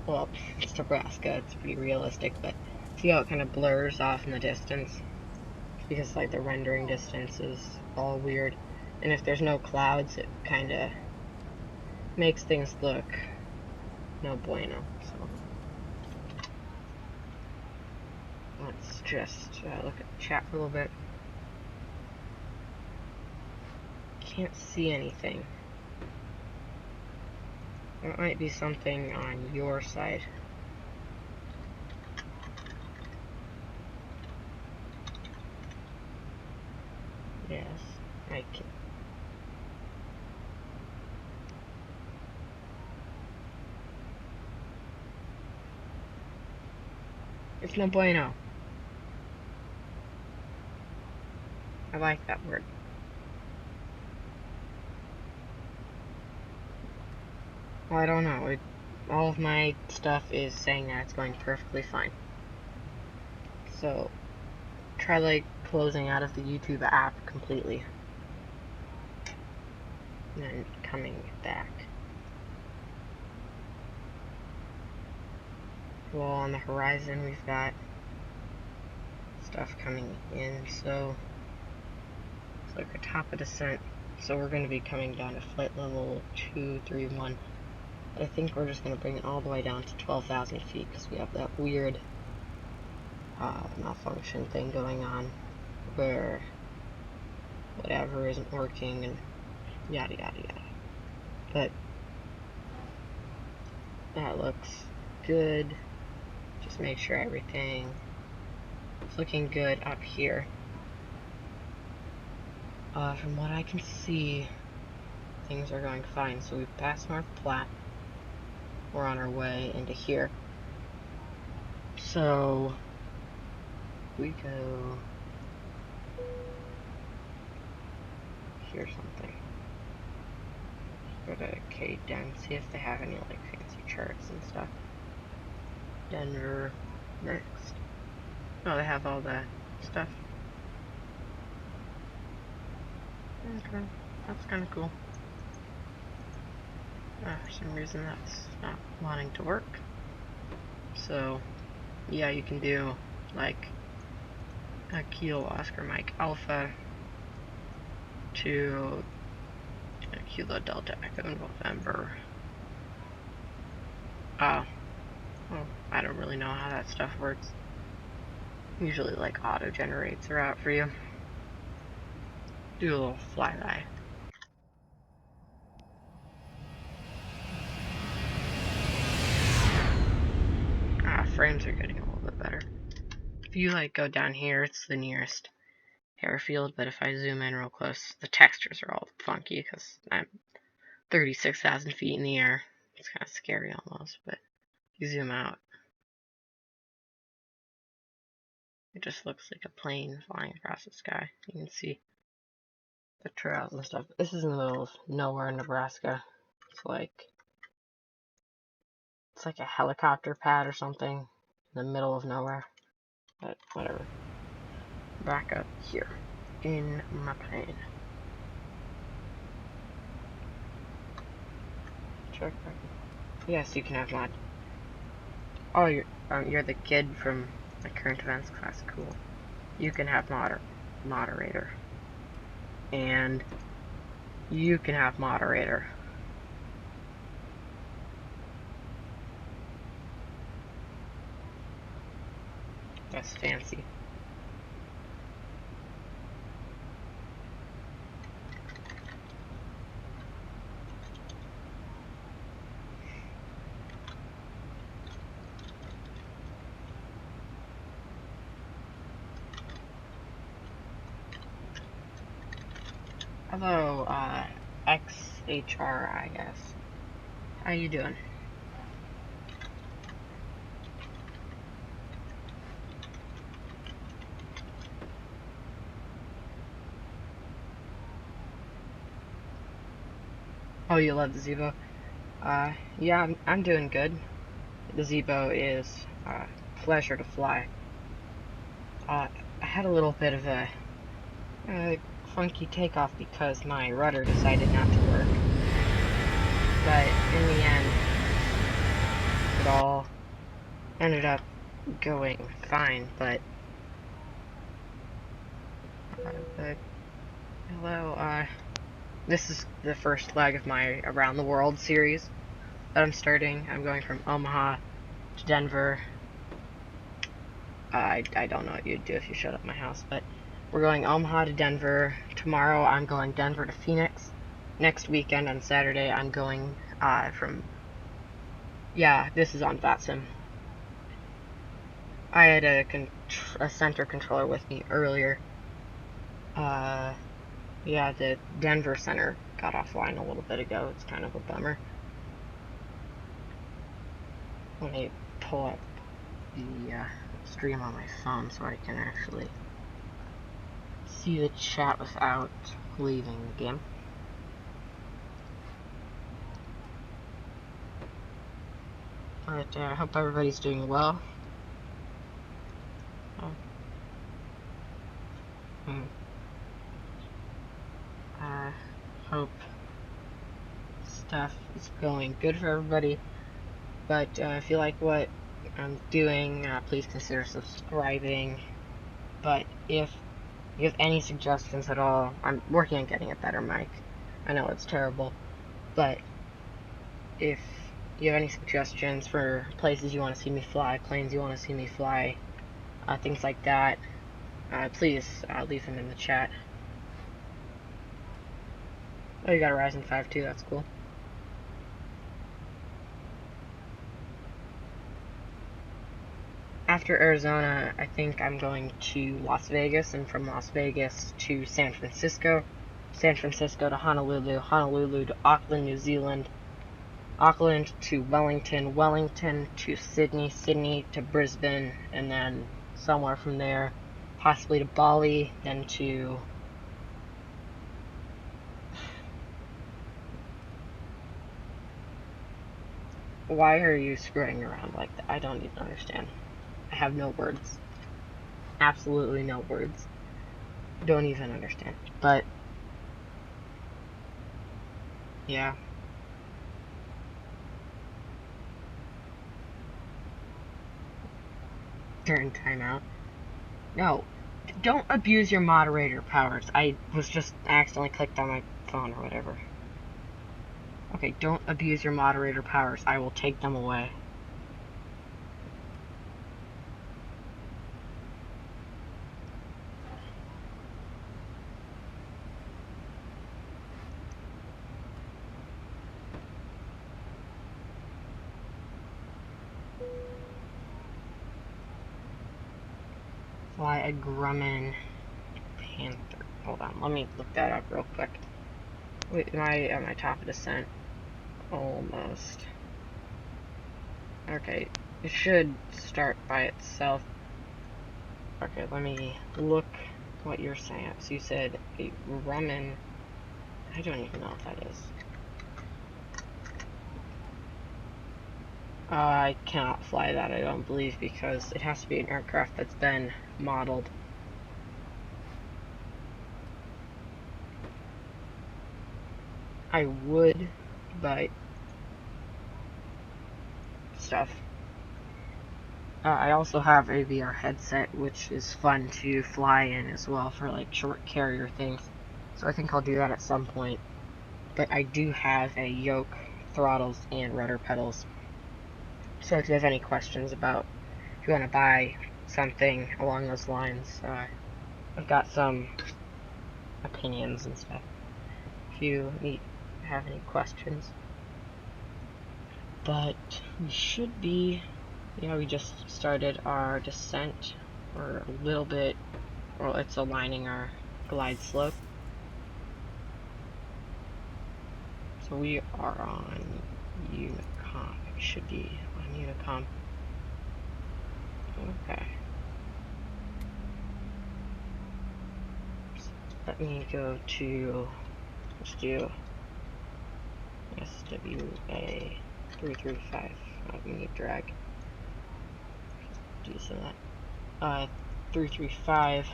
well, it's Nebraska, it's pretty realistic, but see how it kind of blurs off in the distance? Because like the rendering distance is all weird, and if there's no clouds, it kind of makes things look no bueno. So let's just look at the chat for a little bit. Can't see anything. That might be something on your side. Yes, I can. It's no bueno. I like that word. Well, I don't know. All of my stuff is saying that it's going perfectly fine. So, try like closing out of the YouTube app completely. And then coming back. Well, on the horizon we've got stuff coming in, so it's like our top of descent. So we're going to be coming down to flight level 231. But I think we're just going to bring it all the way down to 12,000 feet because we have that weird malfunction thing going on where whatever isn't working and yada yada yada. But that looks good. Just make sure everything is looking good up here. From what I can see, things are going fine. So we've passed North Platte. We're on our way into here. So we go here's something. Go to KOMA-KDEN, see if they have any like fancy charts and stuff. Denver next. Oh, they have all the stuff. Okay, that's kind of cool. For some reason that's not wanting to work. So, yeah, you can do like a Kilo Oscar Mike Alpha to a Kilo Delta Echo November. Well, I don't really know how that stuff works. Usually like auto generates are out for you. Do a little flyby. Frames are getting a little bit better. If you like go down here, it's the nearest airfield, but if I zoom in real close, the textures are all funky because I'm 36,000 feet in the air. It's kind of scary almost, but if you zoom out, it just looks like a plane flying across the sky. You can see the trails and stuff. This is in the middle of nowhere in Nebraska. It's like a helicopter pad or something in the middle of nowhere. But whatever. Back up here in my plane. Check back. Yes, you can have mod. Oh, you're the kid from the current events class. Cool. You can have moderator. And you can have moderator. That's fancy. Hello, XHR, I guess. How you doing? Oh, you love the Zibo? Yeah, I'm doing good. The Zibo is a pleasure to fly. I had a little bit of a funky takeoff because my rudder decided not to work. But in the end, it all ended up going fine, but hello, this is the first leg of my Around the World series that I'm starting. I'm going from Omaha to Denver. I don't know what you'd do if you showed up at my house, but we're going Omaha to Denver. Tomorrow I'm going Denver to Phoenix. Next weekend on Saturday I'm going this is on Vatsim. I had a center controller with me earlier. Yeah, the Denver center got offline a little bit ago. It's kind of a bummer. Let me pull up the stream on my phone so I can actually see the chat without leaving the game. But I hope everybody's doing well. I hope stuff is going good for everybody. But if you like what I'm doing, please consider subscribing. But if you have any suggestions at all, I'm working on getting a better mic. I know it's terrible, but if you have any suggestions for places you want to see me fly, planes you want to see me fly, things like that, please leave them in the chat. Oh, you got a Ryzen 5 too, that's cool. After Arizona, I think I'm going to Las Vegas, and from Las Vegas to San Francisco, San Francisco to Honolulu, Honolulu to Auckland, New Zealand, Auckland to Wellington, Wellington to Sydney, Sydney to Brisbane, and then somewhere from there, possibly to Bali, then to... Why are you screwing around like that? I don't even understand. I have no words. Absolutely no words. Don't even understand. But yeah. Turn timeout. No. Don't abuse your moderator powers. I was just accidentally clicked on my phone or whatever. Okay, don't abuse your moderator powers. I will take them away. Fly a Grumman Panther. Hold on, let me look that up real quick. Wait, am I at my top of descent? Almost. Okay, it should start by itself. Okay, let me look what you're saying. So you said a Grumman. I don't even know what that is. I cannot fly that, I don't believe, because it has to be an aircraft that's been modeled. I would, but stuff. I also have a VR headset, which is fun to fly in as well for like short carrier things. So I think I'll do that at some point. But I do have a yoke, throttles, and rudder pedals. So if you have any questions about if you want to buy something along those lines, I've got some opinions and stuff. If you have any questions. But we should be, we just started our descent. We're a little bit, well, it's aligning our glide slope. So we are on Unicom. It should be on Unicom. Okay. So let me go to, let's do WA335. We need drag. Do some of that. 335.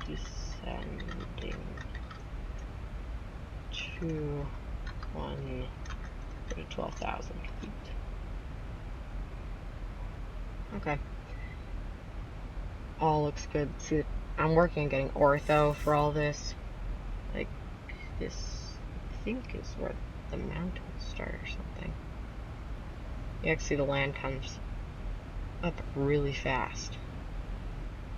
Descending to 12,000 feet. Okay. All looks good. See, I'm working on getting ortho for all this. Like, this, I think, is where the mountains start or something. You actually see the land comes up really fast.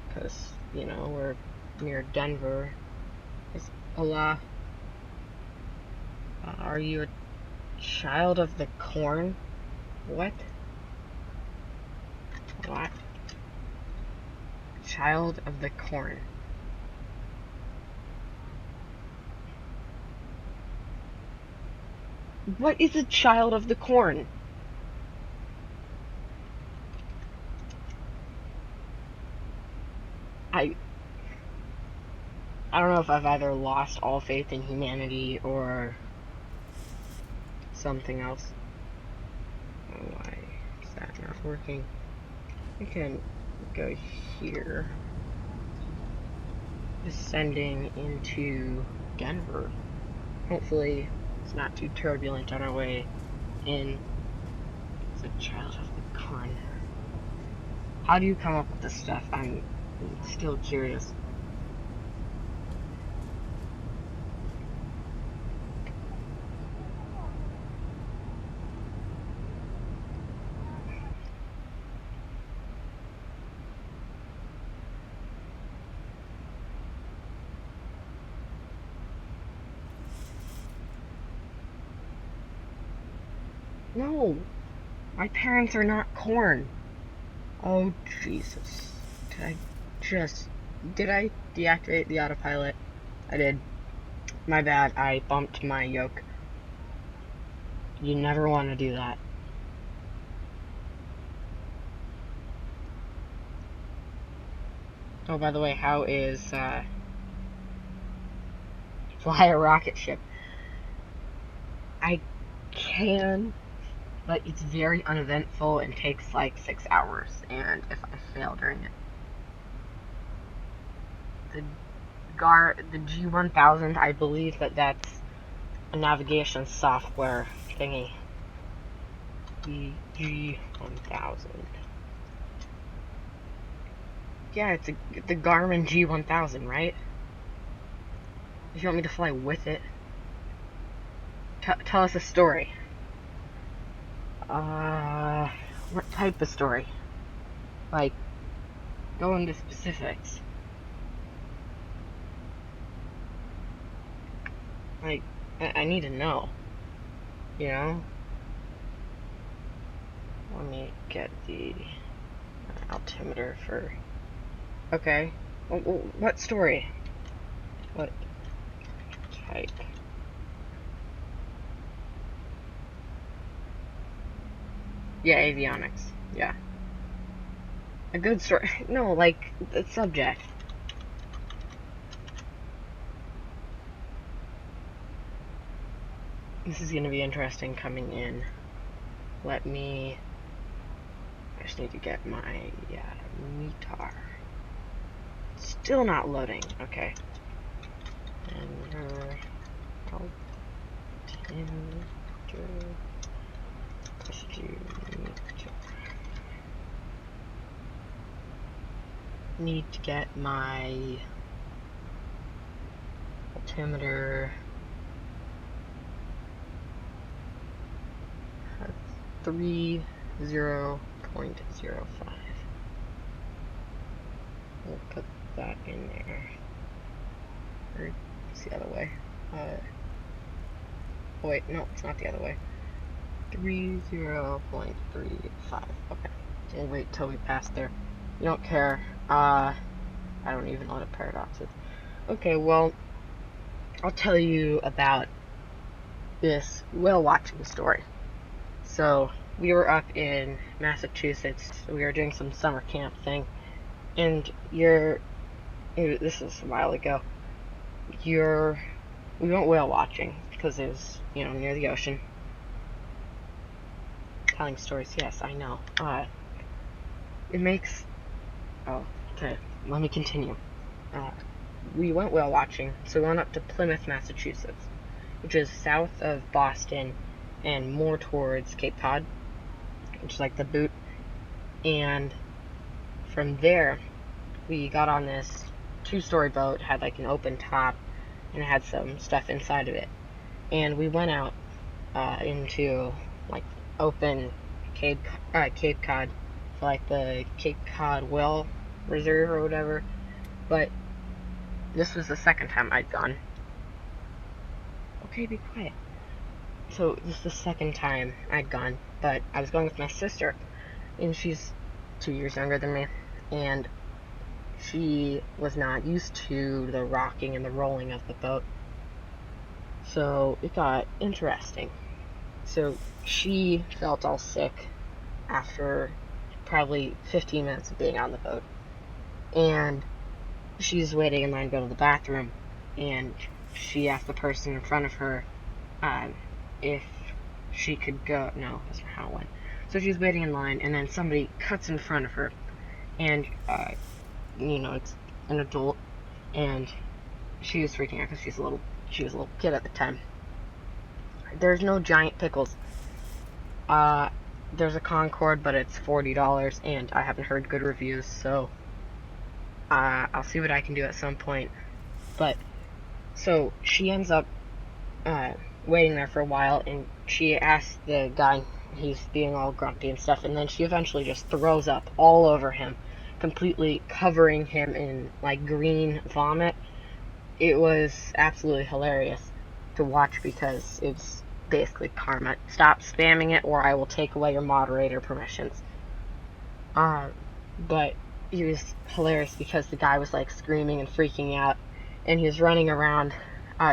Because, you know, we're near Denver. Is Allah, are you a child of the corn? What? What? Child of the corn. What is a child of the corn? I don't know if I've either lost all faith in humanity or something else. Why is that not working? We can go here. Descending into Denver. Hopefully it's not too turbulent on our way in. It's a child of the corn. How do you come up with this stuff? I'm still curious. No, my parents are not corn. Oh, Jesus. Did I deactivate the autopilot? I did. My bad, I bumped my yoke. You never want to do that. Oh, by the way, how is, fly a rocket ship? I can, but it's very uneventful and takes like 6 hours, and if I fail during it. The G1000, I believe that's a navigation software thingy. The G1000. Yeah, it's the Garmin G1000, right? If you want me to fly with it, tell us a story. What type of story? Like, go into specifics. Like, I need to know. You know? Let me get the altimeter for... Okay. What story? What type? Yeah, avionics. Yeah. A good story. No, like, the subject. This is going to be interesting coming in. I just need to get my METAR. Still not loading. Okay. And need to get my altimeter 30.05. We'll put that in there. Or it's the other way. Oh wait, no, it's not the other way. 30.35. Okay. We'll wait till we pass there. You don't care. I don't even know what a paradox is. Okay, well, I'll tell you about this whale watching story. So, we were up in Massachusetts. We were doing some summer camp thing. And this was a while ago. We went whale watching. because it was, you know, near the ocean. Telling stories, yes, I know. It makes... Oh, okay, let me continue. We went whale watching, so we went up to Plymouth, Massachusetts, which is south of Boston and more towards Cape Cod, which is like the boot. And from there, we got on this 2-story boat, had like an open top, and it had some stuff inside of it. And we went out into like open Cape Cod, for like the Cape Cod Whale Reserve or whatever. But this was the second time I'd gone. Okay, be quiet. So this is the second time I'd gone, but I was going with my sister, and she's 2 years younger than me, and she was not used to the rocking and the rolling of the boat. So it got interesting. So she felt all sick after probably 15 minutes of being on the boat. And she's waiting in line to go to the bathroom. And she asked the person in front of her if she could go. No, that's not how it went. So she's waiting in line, and then somebody cuts in front of her. And, you know, it's an adult. And she was freaking out because she was a little kid at the time. There's no giant pickles. There's a Concord, but it's $40, and I haven't heard good reviews, so I'll see what I can do at some point. But so she ends up waiting there for a while, and she asks the guy, he's being all grumpy and stuff, and then she eventually just throws up all over him, completely covering him in like green vomit. It was absolutely hilarious to watch because it's basically karma. Stop spamming it or I will take away your moderator permissions. But it was hilarious because the guy was like screaming and freaking out, and he was running around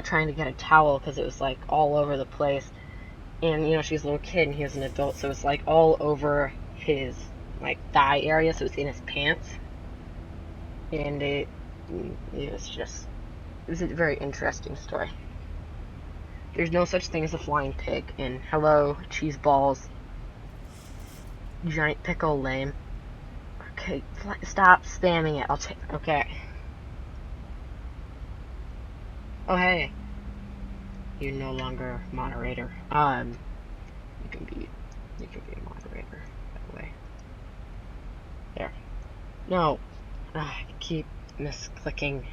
trying to get a towel because it was like all over the place. And you know, she's a little kid and he was an adult, so it's like all over his like thigh area, so it's in his pants. And it was a very interesting story. There's no such thing as a flying pig, and hello, cheese balls. Giant pickle, lame. Okay, stop spamming it. I'll take. Okay. Oh hey, you're no longer moderator. You can be a moderator that way. There. No, I keep misclicking.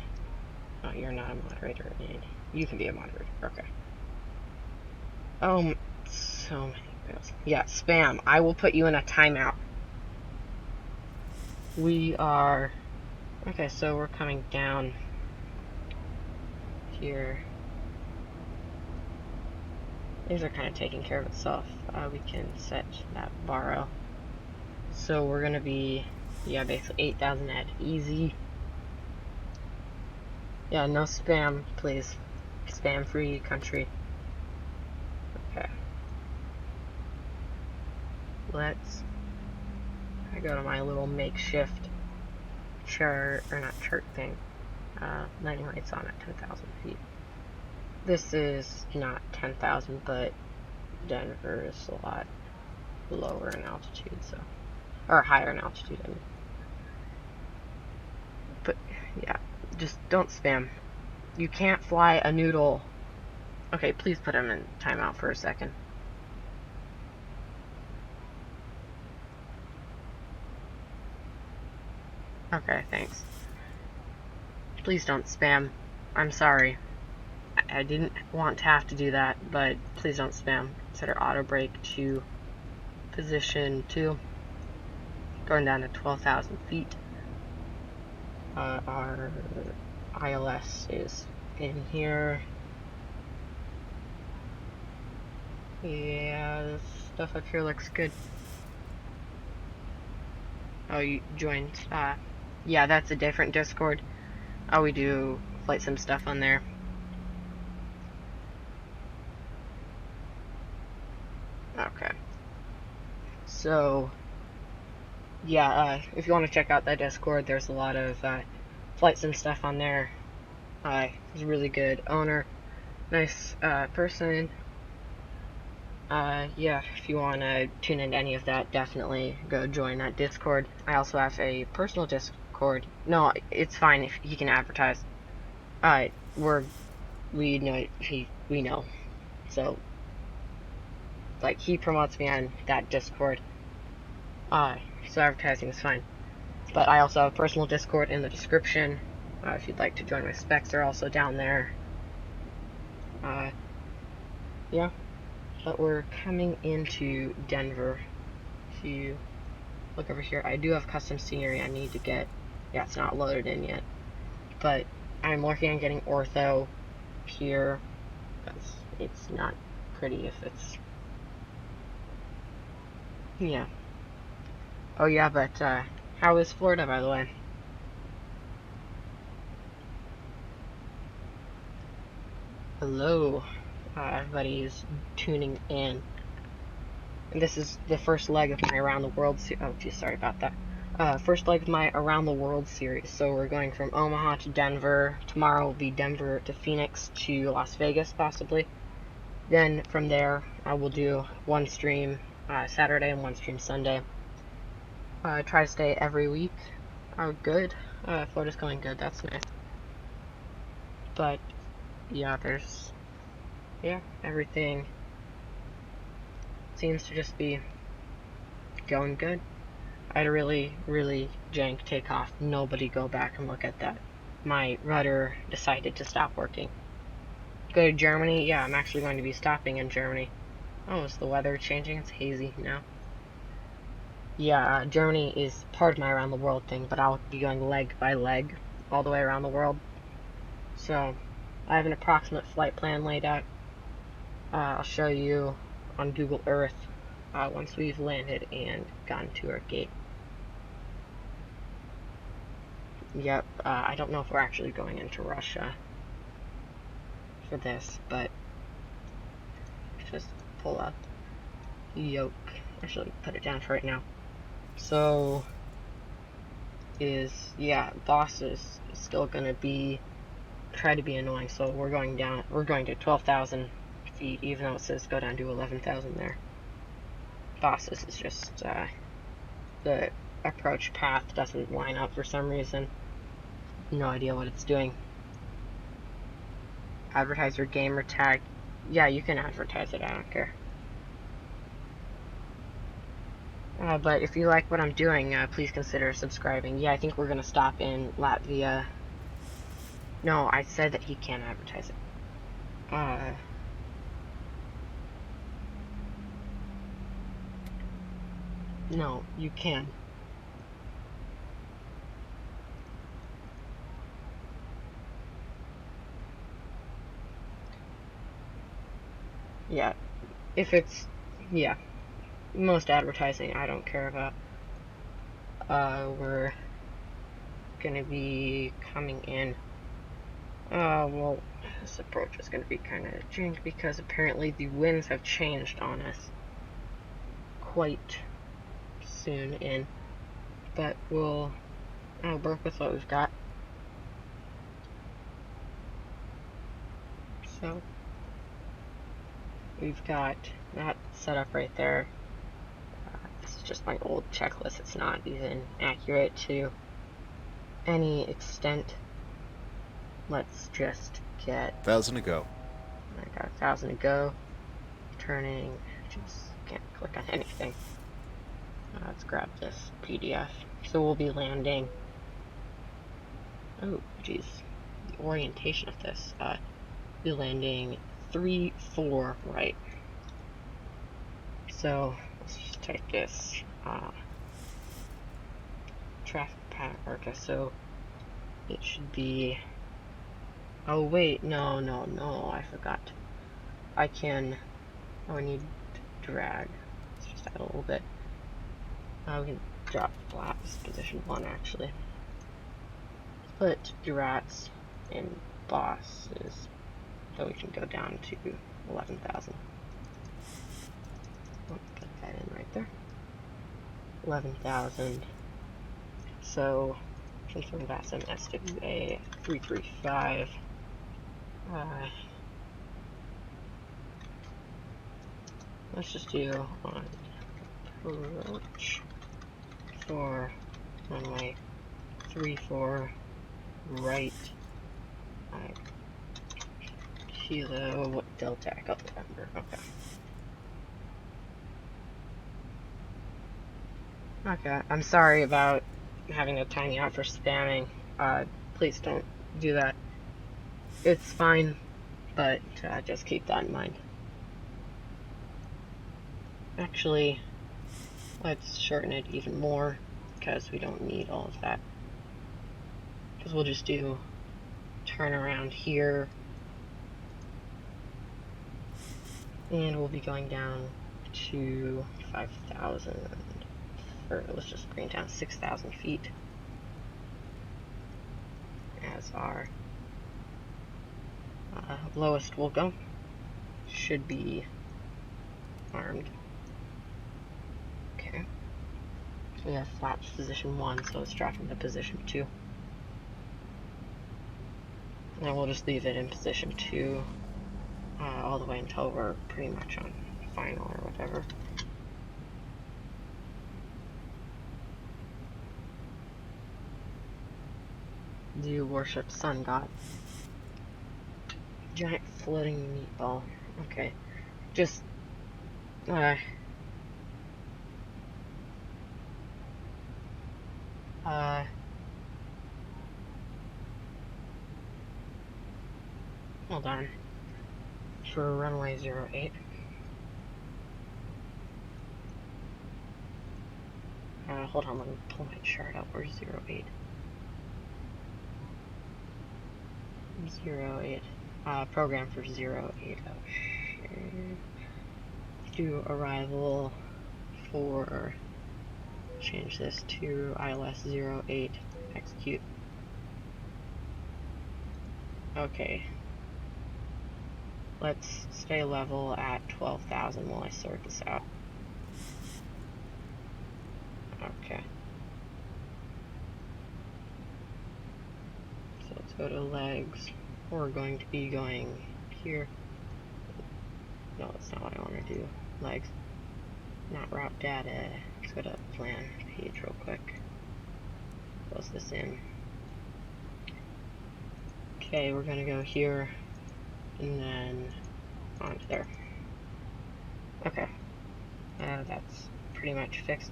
Oh, you're not a moderator, and you can be a moderator. Okay. So many bills. Yeah, spam. I will put you in a timeout. We are... Okay, so we're coming down here. These are kind of taking care of itself. We can set that borrow. So we're going to be, yeah, basically 8,000 at easy. Yeah, no spam, please. Spam-free country. Okay. I go to my little makeshift chart, or not chart thing. Landing rates on at 10,000 feet. This is not 10,000, but Denver is a lot lower in altitude, so, or higher in altitude, I mean. But, yeah, just don't spam. You can't fly a noodle. Okay, please put him in timeout for a second. Okay, thanks. Please don't spam. I'm sorry. I didn't want to have to do that, but please don't spam. Set our auto brake to position 2. Going down to 12,000 feet. Our ILS is in here. Yeah, this stuff up here looks good. Oh, you joined. Yeah, that's a different Discord. Oh, we do flight sim stuff on there. Okay. So, yeah, if you want to check out that Discord, there's a lot of flight sim stuff on there. He's a really good owner. nice person. Yeah, if you want to tune into any of that, definitely go join that Discord. I also have a personal Discord. No, it's fine if he can advertise. We know. So, like, he promotes me on that Discord. So advertising is fine. But I also have a personal Discord in the description. If you'd like to join my specs, are also down there. Yeah. But we're coming into Denver. If you look over here, I do have custom scenery I need to get. Yeah, it's not loaded in yet. But I'm working on getting ortho here, because it's not pretty if it's... Yeah. Oh yeah, but, how is Florida, by the way? Hello. Everybody is tuning in. And this is the first leg of my Around the World series. Oh, geez, sorry about that. First leg of my Around the World series. So we're going from Omaha to Denver. Tomorrow will be Denver to Phoenix to Las Vegas, possibly. Then from there, I will do one stream Saturday and one stream Sunday. Try to stay every week. Good. Florida's going good. That's nice. But yeah, everything seems to just be going good. I had a really, really jank takeoff. Nobody go back and look at that. My rudder decided to stop working. Go to Germany? Yeah, I'm actually going to be stopping in Germany. Oh, is the weather changing? It's hazy now. Yeah, Germany is part of my Around the World thing, but I'll be going leg by leg all the way around the world. So, I have an approximate flight plan laid out. I'll show you on Google Earth once we've landed and gotten to our gate. Yep, I don't know if we're actually going into Russia for this, but just pull up yoke. Actually, put it down for right now. So, boss is still gonna try to be annoying, so we're going to 12,000 feet, even though it says go down to 11,000 there. Bosses is just, the approach path doesn't line up for some reason. No idea what it's doing. Advertise your gamer tag. Yeah, you can advertise it, I don't care. But if you like what I'm doing, please consider subscribing. Yeah, I think we're gonna stop in Latvia. No, I said that he can't advertise it. No, you can. Yeah, most advertising I don't care about. We're gonna be coming in. Well, this approach is gonna be kind of jank because apparently the winds have changed on us quite soon in, but we'll work with what we've got. So we've got that set up right there. This is just my old checklist. It's not even accurate to any extent. Let's just get 1,000 to go. I got 1,000 to go. Turning, just can't click on anything. Let's grab this PDF. So we'll be landing. Oh, geez. The orientation of this. We'll be landing 3-4 right. So let's just take this traffic pattern. Okay, so it should be. Oh wait, no, I forgot. I need to drag. Let's just add a little bit. We can drop flaps, position 1 actually. Put durats in bosses, so we can go down to 11,000. Put that in right there. 11,000. So, confirm Vatsim SWA 335. let's just do on approach for runway 34 right, Kilo Delta Echo November. Okay, I'm sorry about having to time you out for spamming. Please don't do that. It's fine, but just keep that in mind. Actually, let's shorten it even more, because we don't need all of that. Because we'll just do turn around here, and we'll be going down to 5,000, or let's just bring it down 6,000 feet as our lowest we'll go. Should be armed. Okay. So we have flaps position 1, so it's dropping to position 2. And we'll just leave it in position 2 all the way until we're pretty much on final or whatever. Do you worship sun god? Giant floating meatball. Okay. Just hold on. For runway 08. Hold on, let me pull my chart up. Where's 08? 08. Program for 08. Oh shit. Do arrival for, change this to ILS 08. Execute. Okay. Let's stay level at 12,000 while I sort this out. Okay. So let's go to legs. We're going to be going here. No, that's not what I want to do. Legs. Not route data. Let's go to plan page real quick. Close this in. Okay, we're going to go here. And then onto there. Okay. That's pretty much fixed.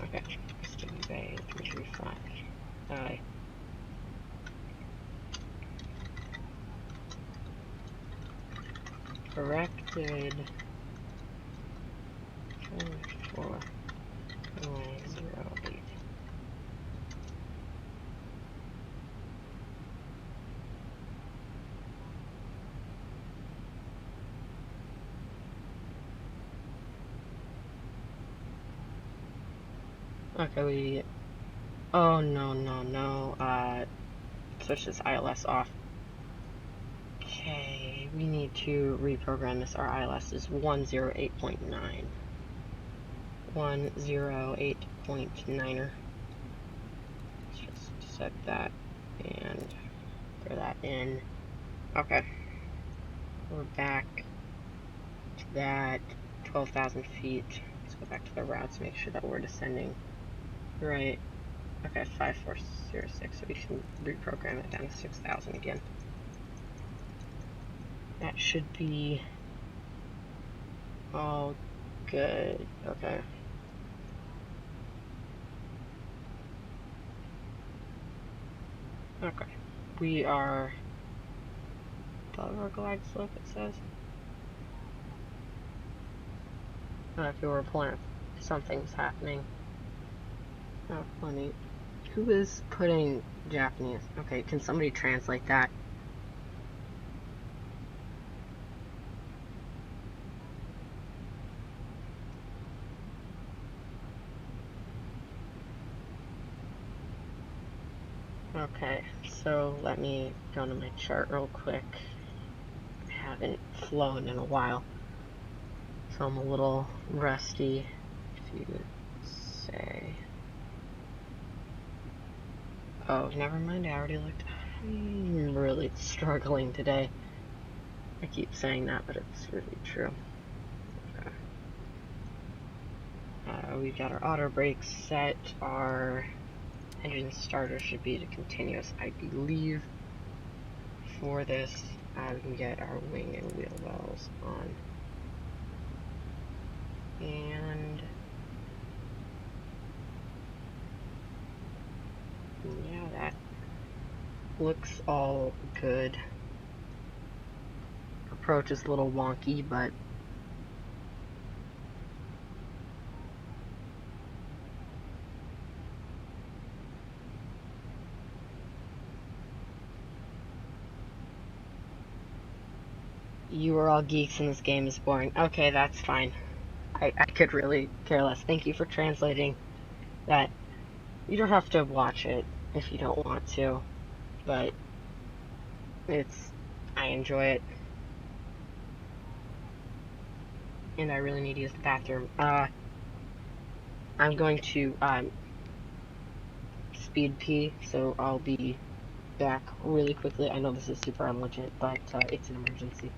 Okay. Student Bay 335. Corrected. 4 08. Okay, we... Oh, no. Switch this ILS off. Okay, we need to reprogram this. Our ILS is 108.9. 108.9er. Let's just set that and throw that in. Okay. We're back to that 12,000 feet. Let's go back to the routes, make sure that we're descending right. Okay, 5406, so we can reprogram it down to 6,000 again. That should be all good. Okay. Okay. We are above our glide slope, it says. If you were pulling up, something's happening. Oh, funny. Who is putting Japanese? Okay, can somebody translate that? Okay, so let me go to my chart real quick. I haven't flown in a while, so I'm a little rusty, if you would say. Oh, never mind, I already looked. I'm really struggling today. I keep saying that, but it's really true. we've got our auto brakes set. Our engine starter should be to continuous, I believe. For this, we can get our wing and wheel wells on. And yeah, that looks all good. Approach is a little wonky, but you are all geeks and this game is boring. Okay, that's fine. I could really care less. Thank you for translating that. You don't have to watch it if you don't want to, but I enjoy it. And I really need to use the bathroom. I'm going to, speed pee, so I'll be back really quickly. I know this is super unlegit, but, it's an emergency.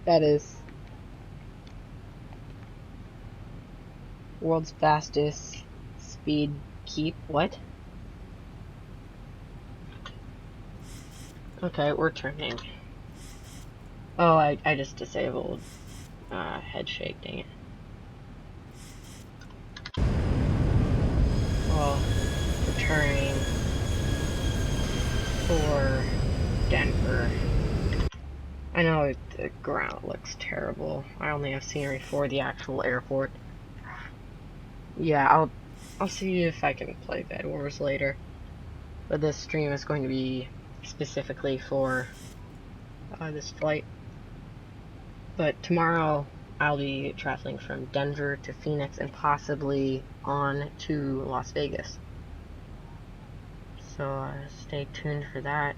That is world's fastest speed keep. What? Okay, we're turning. Oh, I just disabled head shake, dang it. Well, we're turning for Denver. I know the ground looks terrible. I only have scenery for the actual airport. Yeah, I'll see if I can play Bed Wars later. But this stream is going to be specifically for this flight. But tomorrow I'll be traveling from Denver to Phoenix and possibly on to Las Vegas. So stay tuned for that.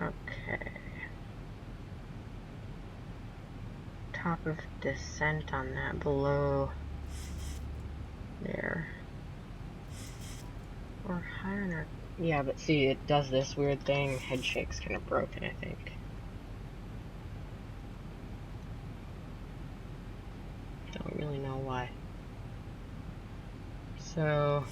Okay. Top of descent on that below there. Or higher in our... Yeah, but see, it does this weird thing. Head shake's kind of broken, I think. Don't really know why. So...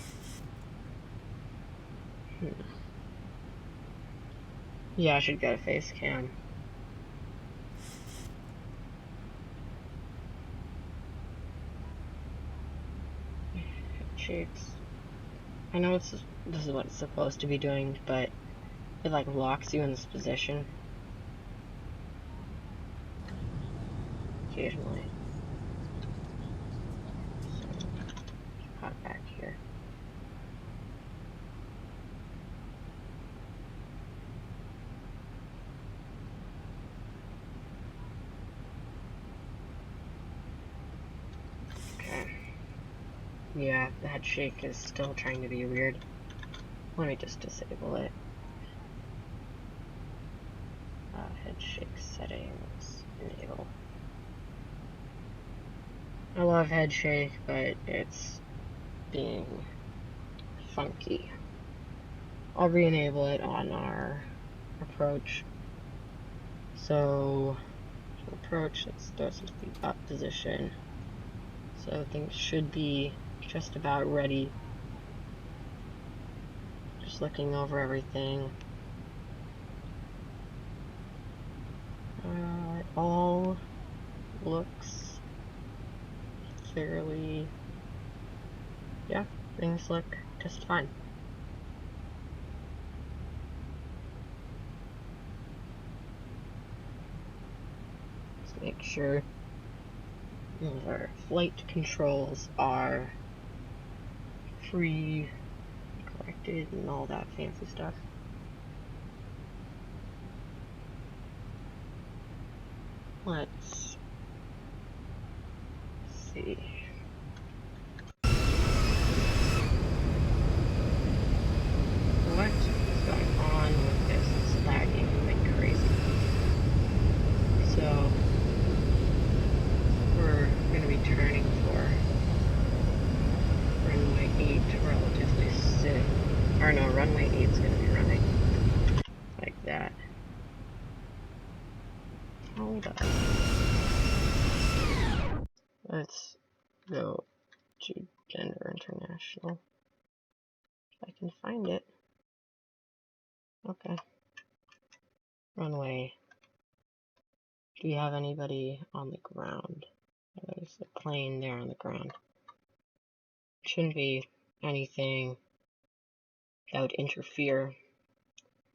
Yeah, I should go to face cam. Head shakes. I know this is what it's supposed to be doing, but it like locks you in this position. Occasionally. So, hop back here. Okay. Yeah, the head shake is still trying to be weird. Let me just disable it. Head shake settings, enable. I love head shake, but it's being funky. I'll re-enable it on our approach. So, approach, let's throw something up position. So things should be just about ready. Just looking over everything. It all looks fairly, yeah, things look just fine. Let's make sure our flight controls are free, corrected, and all that fancy stuff. let's see. What is going on with this? It's lagging like crazy. So, we're going to be turning for runway 8 relatively soon. Or no, runway 8 is going to be running like that. Hold on. Let's go to Denver International. If I can find it. Okay. Runway. Do you have anybody on the ground? There's a plane there on the ground. Shouldn't be anything that would interfere.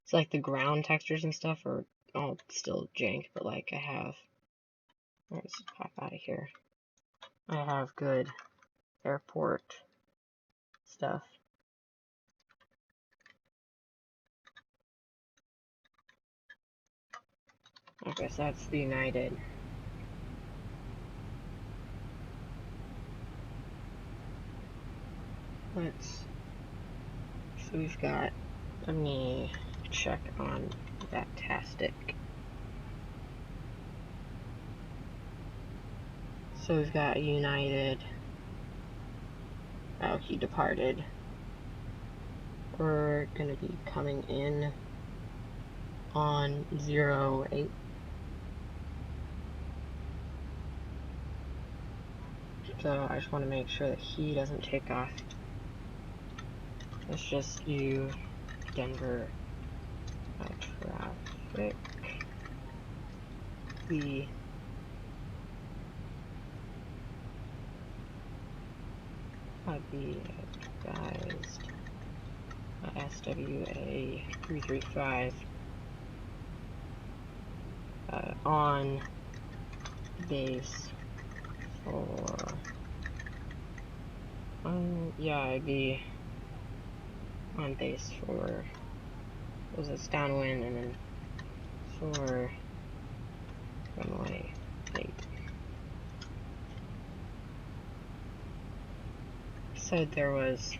It's like the ground textures and stuff are all still jank, but like I have. Let's pop out of here. I have good airport stuff. Okay, so that's the United. So we've got, let me check on Vatastic. So we've got United. Oh, he departed. We're gonna be coming in on 08. So I just want to make sure that he doesn't take off. Let's just do Denver traffic. The be advised SWA 335 on base for yeah, I'd be on base for, was it downwind, and then for runway 8. Said there was,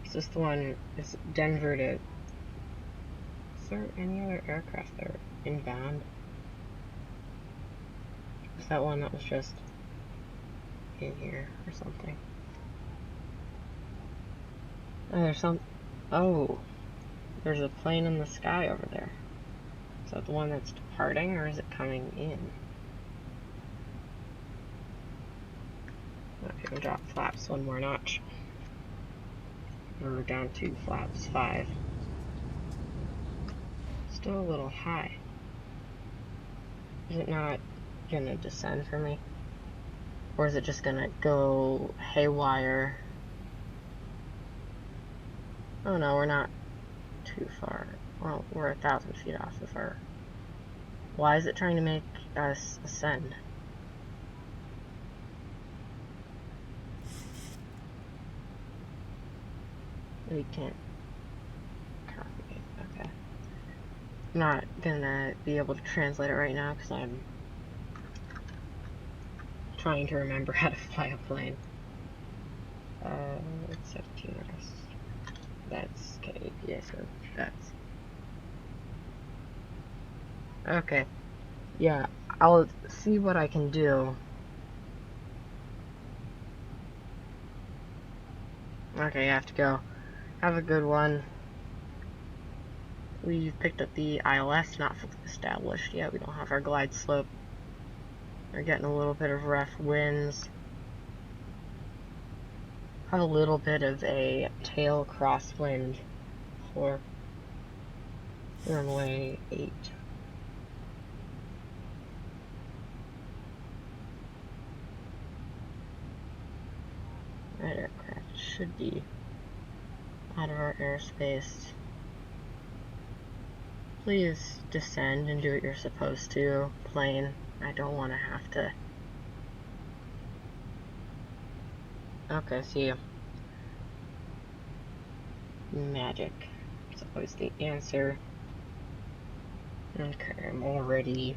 is this the one, is Denver to, is there any other aircraft that are inbound? Is that one that was just in here or something? Oh, there's oh, there's a plane in the sky over there. Is that the one that's departing, or is it coming in? Okay, we'll drop flaps one more notch. We're down to flaps 5. Still a little high. Is it not gonna descend for me? Or is it just gonna go haywire? Oh no, we're not too far. Well, we're 1,000 feet off of our... Why is it trying to make us ascend? We can't copy it. Okay. I'm not gonna be able to translate it right now because I'm trying to remember how to fly a plane. It's 17 hours. That's KPA, so that's... Okay. Yeah, I'll see what I can do. Okay, I have to go. Have a good one. We picked up the ILS, not established yet. We don't have our glide slope. We're getting a little bit of rough winds. Have a little bit of a tail crosswind for runway 8. That aircraft should be out of our airspace. Please descend and do what you're supposed to, plane. I don't want to have to... Okay, see you. Magic. It's always the answer. Okay, I'm already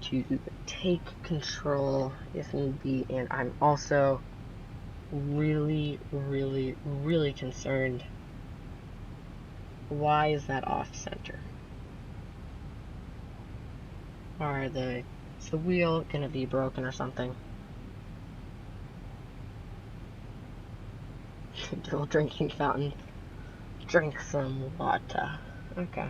to take control if need be, and I'm also really, really, really concerned. Why is that off center? Is the wheel gonna be broken or something? Dual drinking fountain. Drink some water. Okay.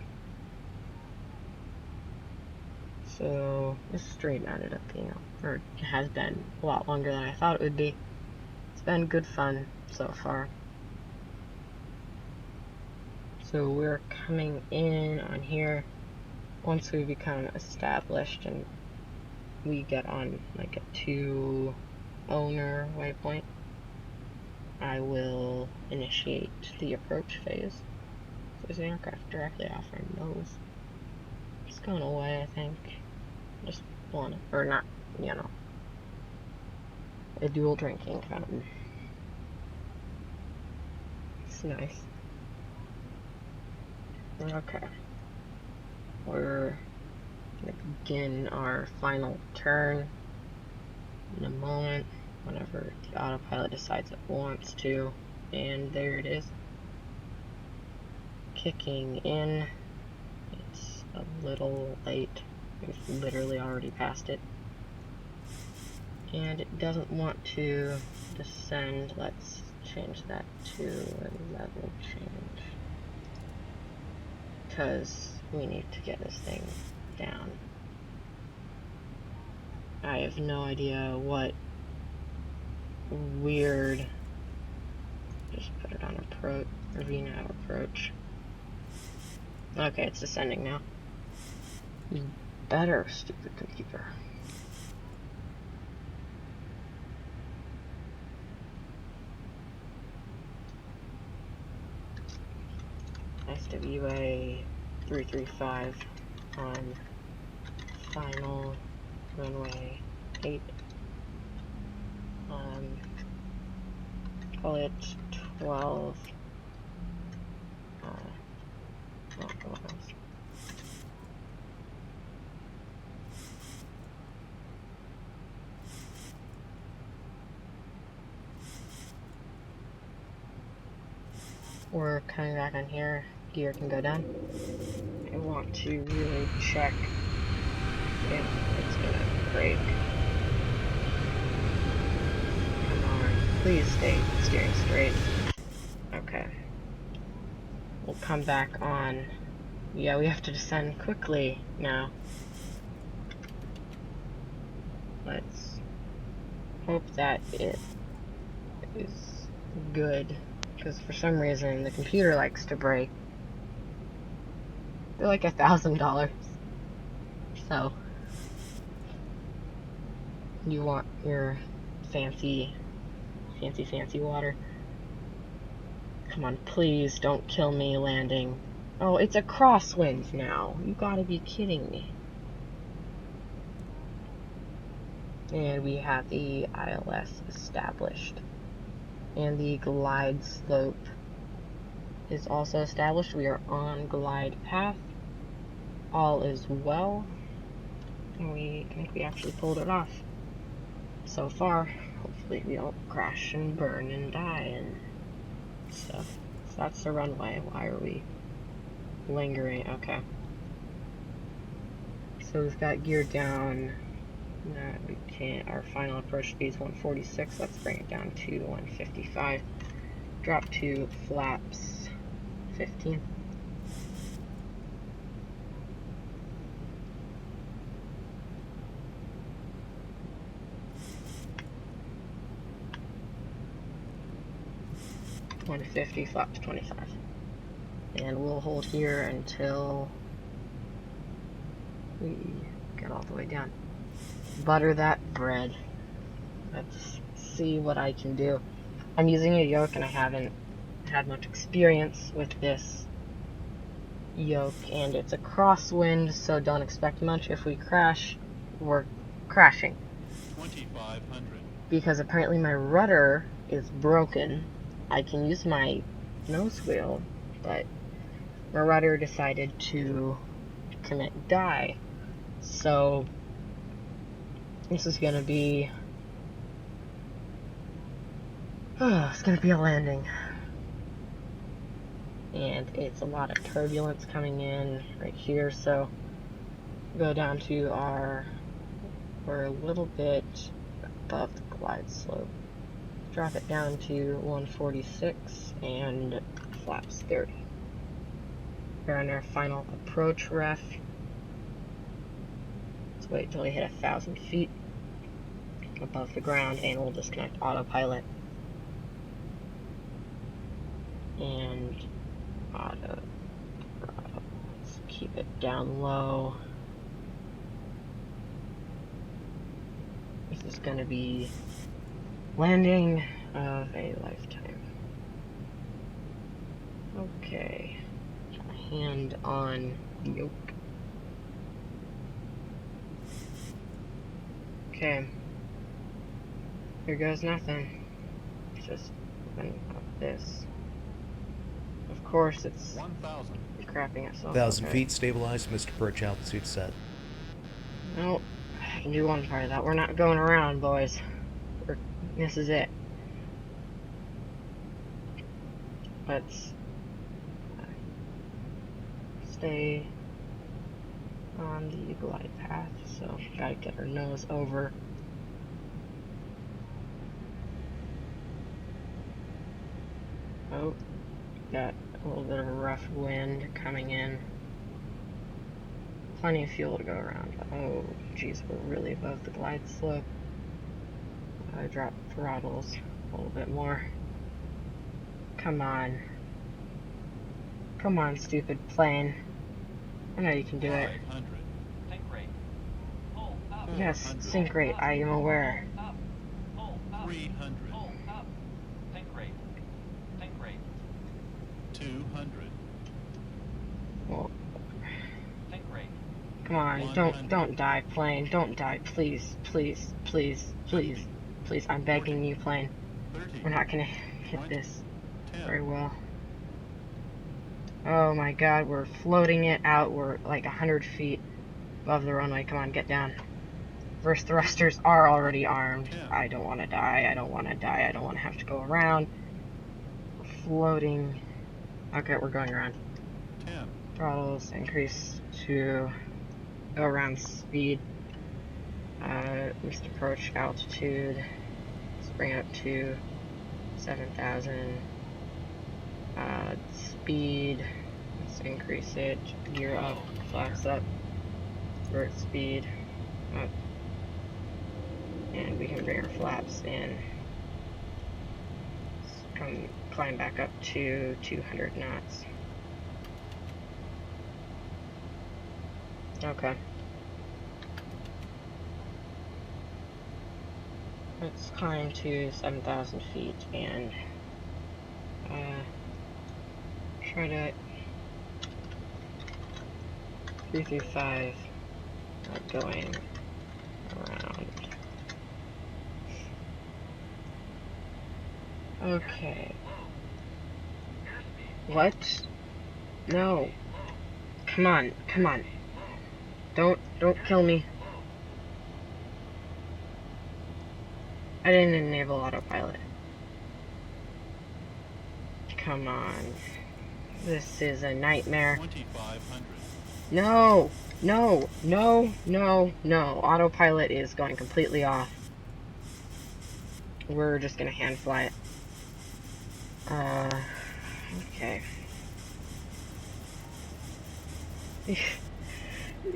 So this stream ended up being, or has been, a lot longer than I thought it would be. It's been good fun so far. So we're coming in on here once we become established and we get on like a 2 owner waypoint. I will initiate the approach phase. There's an aircraft directly off our nose. It's going away, I think. Just want it, or not, you know. A dual drinking fountain. It's nice. Okay. We're gonna begin our final turn in a moment, whenever the autopilot decides it wants to. And there it is. Kicking in. It's a little late. We've literally already passed it. And it doesn't want to descend. Let's change that to a level change. Because we need to get this thing down. I have no idea what weird. Just put it on approach, VNAV approach. Okay, it's descending now. You better, stupid computer. SWA 335 on final runway 8. Call it 12. We're coming back on here. Gear can go down. I want to really check if it's gonna break. Come on, please stay steering straight. Okay. We'll come back on. Yeah, we have to descend quickly now. Let's hope that it is good. Because for some reason the computer likes to break. They're like $1,000. So you want your fancy water. Come on, please don't kill me landing. Oh, it's a crosswind now. You gotta be kidding me. And we have the ILS established. And the glide slope is also established. We are on glide path. All is well. And we think we actually pulled it off. So far, hopefully we don't crash and burn and die and stuff. So that's the runway. Why are we lingering? Okay. So we've got gear down. We can't. Our final approach speed is 146. Let's bring it down to 155. Drop to flaps 15. Flaps 25. And we'll hold here until we get all the way down. Butter that bread. Let's see what I can do. I'm using a yoke and I haven't had much experience with this yoke, and it's a crosswind, so don't expect much. If we crash, we're crashing. 2,500. Because apparently my rudder is broken. I can use my nose wheel, but my rudder decided to commit die. So This is gonna be... Oh, it's gonna be a landing. And it's a lot of turbulence coming in right here, so go down to we're a little bit above the glide slope. Drop it down to 146 and flaps 30. We're on our final approach ref. Let's wait until we hit 1,000 feet above the ground and we'll disconnect autopilot. And auto throttle. Let's keep it down low. This is going to be landing of a lifetime. Okay. Hand on yoke. Okay. Here goes nothing. Just open up this. Of course, it's 1,000. crapping itself. 1,000 feet, stabilized, Mr. Perch, altitude set. Nope. I can do one part of that. We're not going around, boys. This is it. Let's stay on the glide path, so gotta get our nose over. Oh, got a little bit of a rough wind coming in. Plenty of fuel to go around. Oh, geez, we're really above the glide slope. I dropped throttles a little bit more. Come on. Come on, stupid plane. I know you can do it. 500. Sync rate. Pull up. Yes, sync rate, I am aware. Up. Pull up. 300. Pull up. Sync rate. Sync rate. 200. Well, Sync rate. come on, don't die, plane. Don't die, please, please, please, please, please. I'm begging you, plane. 30. We're not gonna hit this 10. very well. Oh my god, we're floating it out. We're like 100 feet above the runway. Come on, get down. First thrusters are already armed. I don't want to die. I don't want to die. I don't want to have to go around. We're floating. Okay, we're going around. 10. Throttles increase to go around speed. Missed approach altitude. Let's bring it up to 7,000. Speed. Let's increase it. Gear up. Flaps up. Vert speed up. And we can bring our flaps in. Let's climb back up to 200 knots. Okay. Let's climb to 7,000 feet and try to 335 going around. Okay. What? No. Come on, come on. Don't kill me. I didn't enable autopilot. Come on. This is a nightmare. 2,500. No! No! No! No! No! Autopilot is going completely off. We're just gonna hand fly it. Okay.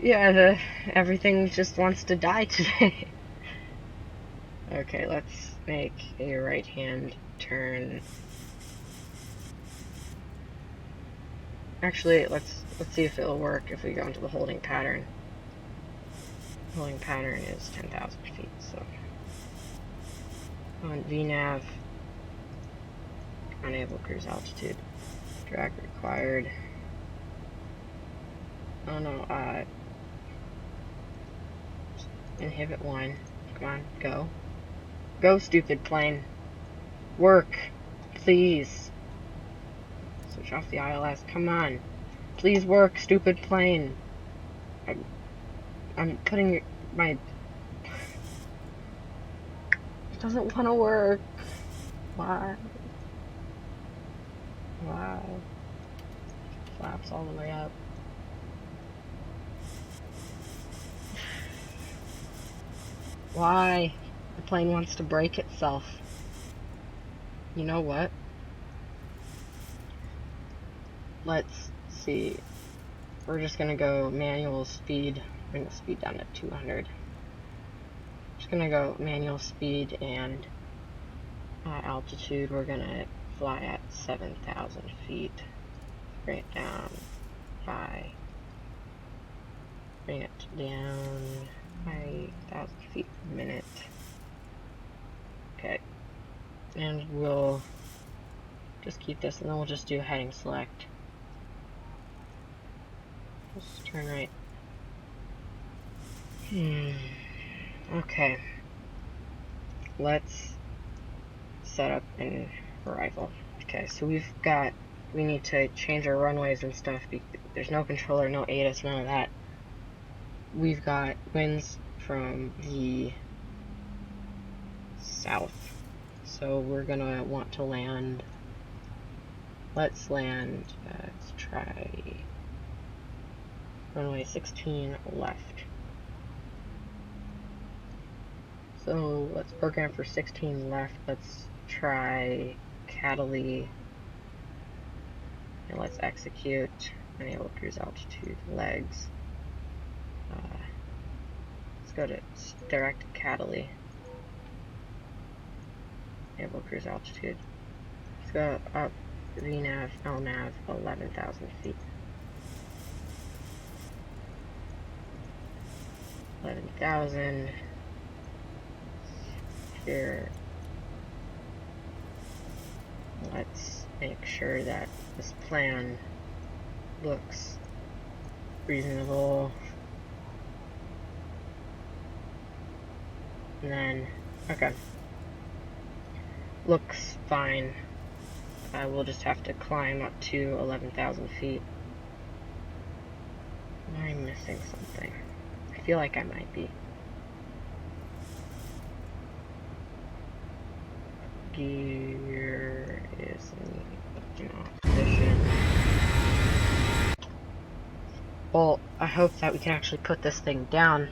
Yeah, everything just wants to die today. Okay, let's make a right-hand turn. Actually, let's see if it'll work if we go into the holding pattern. Holding pattern is 10,000 feet, so on VNav, unable cruise altitude, drag required. Oh no, inhibit 1. Come on, go. Go, stupid plane. Work, please. Switch off the ILS. Come on. Please work, stupid plane. I'm putting my... doesn't want to work. Why? Why? Flaps all the way up. Why? The plane wants to break itself. You know what? Let's see. We're just gonna go manual speed. Bring the speed down to 200. Just gonna go manual speed and altitude. We're gonna fly at 7,000 feet. Bring it down by. Bring it down by 1,000 feet per minute. Okay. And we'll just keep this, and then we'll just do heading select. Let's turn right. Okay. Let's set up an arrival. Okay, so we need to change our runways and stuff. There's no controller, no ATIS, none of that. We've got winds from the south. So we're gonna want to land. Let's land, let's try runway 16 left. So let's program for 16 left. Let's try KOMA-KDEN. And let's execute. Enable cruise altitude legs. Let's go to direct KOMA-KDEN. Enable cruise altitude. Let's go up VNAV, LNAV, 11,000 feet. 11,000. Here. Let's make sure that this plan looks reasonable. And then, okay. Looks fine. We'll just have to climb up to 11,000 feet. Am I missing something? I feel like I might be. Gear is in position. Well, I hope that we can actually put this thing down.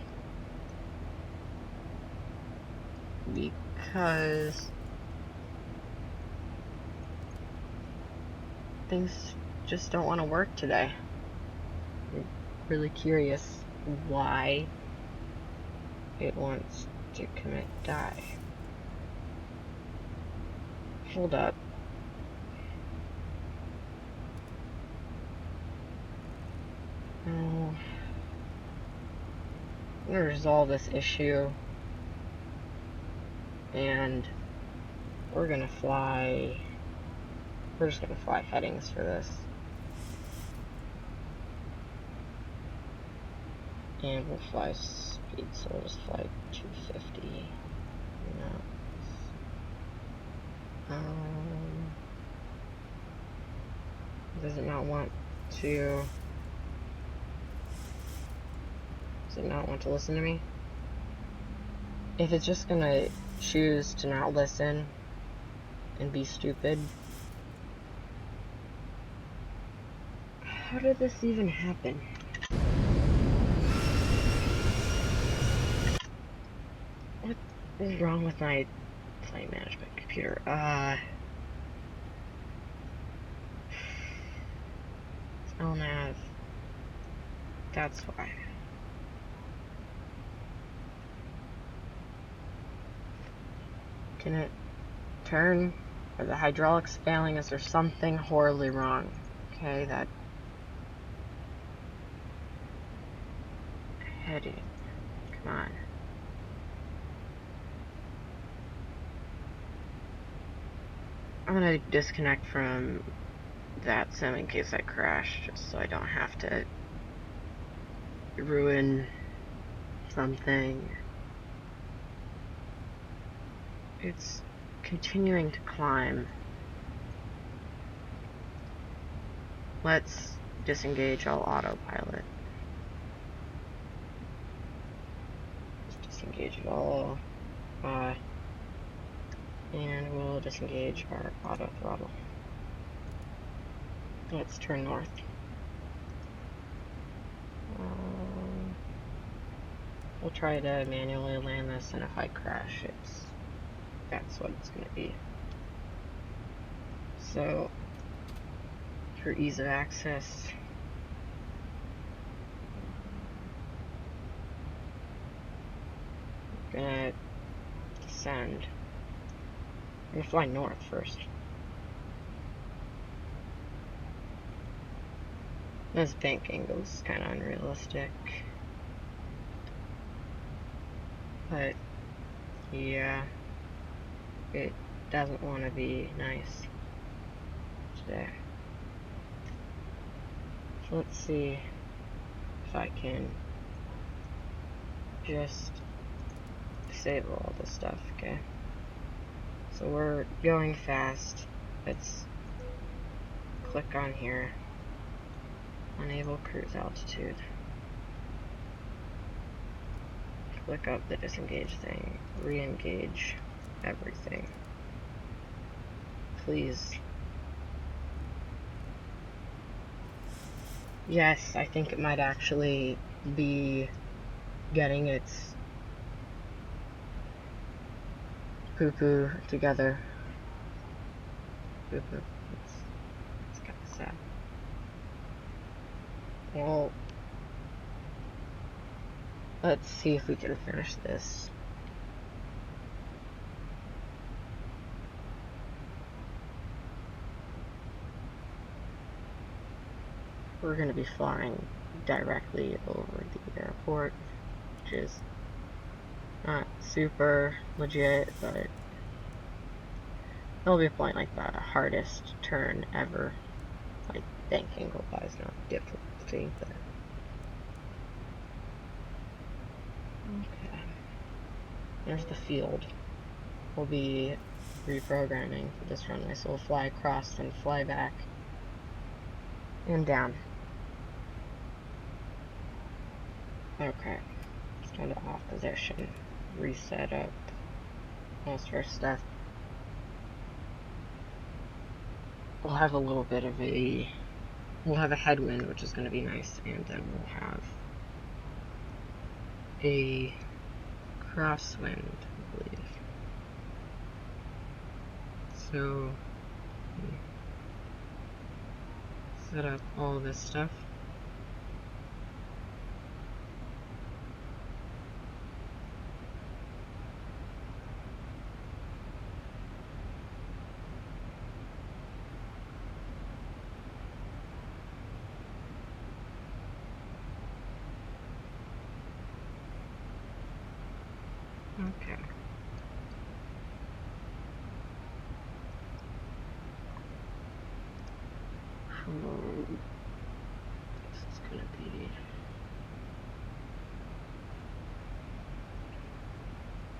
Because things just don't want to work today. I'm really curious why it wants to commit die. Hold up. Oh. I'm gonna resolve this issue. And we're just gonna fly headings for this. And we'll fly speed, so we'll just fly 250 knots. Does it not want to listen to me? If it's just gonna choose to not listen and be stupid, how did this even happen? What is wrong with my plane management computer? LNAV. That's why. Can it turn? Are the hydraulics failing? Is there something horribly wrong? Okay, that heading. Come on. I'm gonna disconnect from Vatsim in case I crash, just so I don't have to ruin something. It's continuing to climb. Let's disengage all autopilot. Just disengage it all. And we'll disengage our auto throttle. Let's turn north. We'll try to manually land this, and if I crash, that's what it's going to be. So, for ease of access, I'm going to descend. I'm going to fly north first. This bank angle is kind of unrealistic. But, yeah, it doesn't want to be nice today. So let's see if I can just disable all this stuff, okay? So we're going fast. Let's click on here. Enable cruise altitude. Click up the disengage thing. Re-engage everything. Please. Yes, I think it might actually be getting its poo-poo together. Poo-poo. It's kind of sad. Well, let's see if we can finish this. We're going to be flying directly over the airport, which is not super legit, but it'll be flying like the hardest turn ever, like bank angle wise, not difficulty, but okay. There's the field. We'll be reprogramming for this runway, so we'll fly across, then fly back and down. Okay, stand to off position, reset up most of our stuff. We'll have a little bit of we'll have a headwind, which is going to be nice, and then we'll have a crosswind, I believe. So, set up all this stuff. Okay. This is gonna be.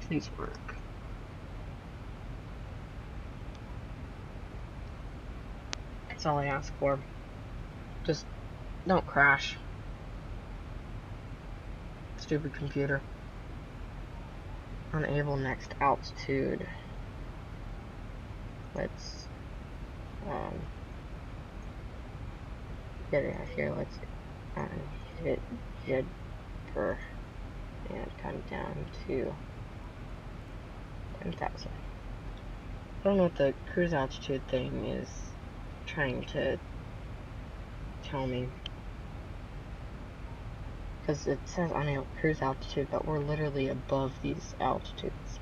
Please work. That's all I ask for. Just don't crash. Stupid computer. Unable next altitude. Let's get it out here. Let's hit Zibo and come down to 10,000. I don't know what the cruise altitude thing is trying to tell me, because it says unable cruise altitude, but we're literally above these altitudes.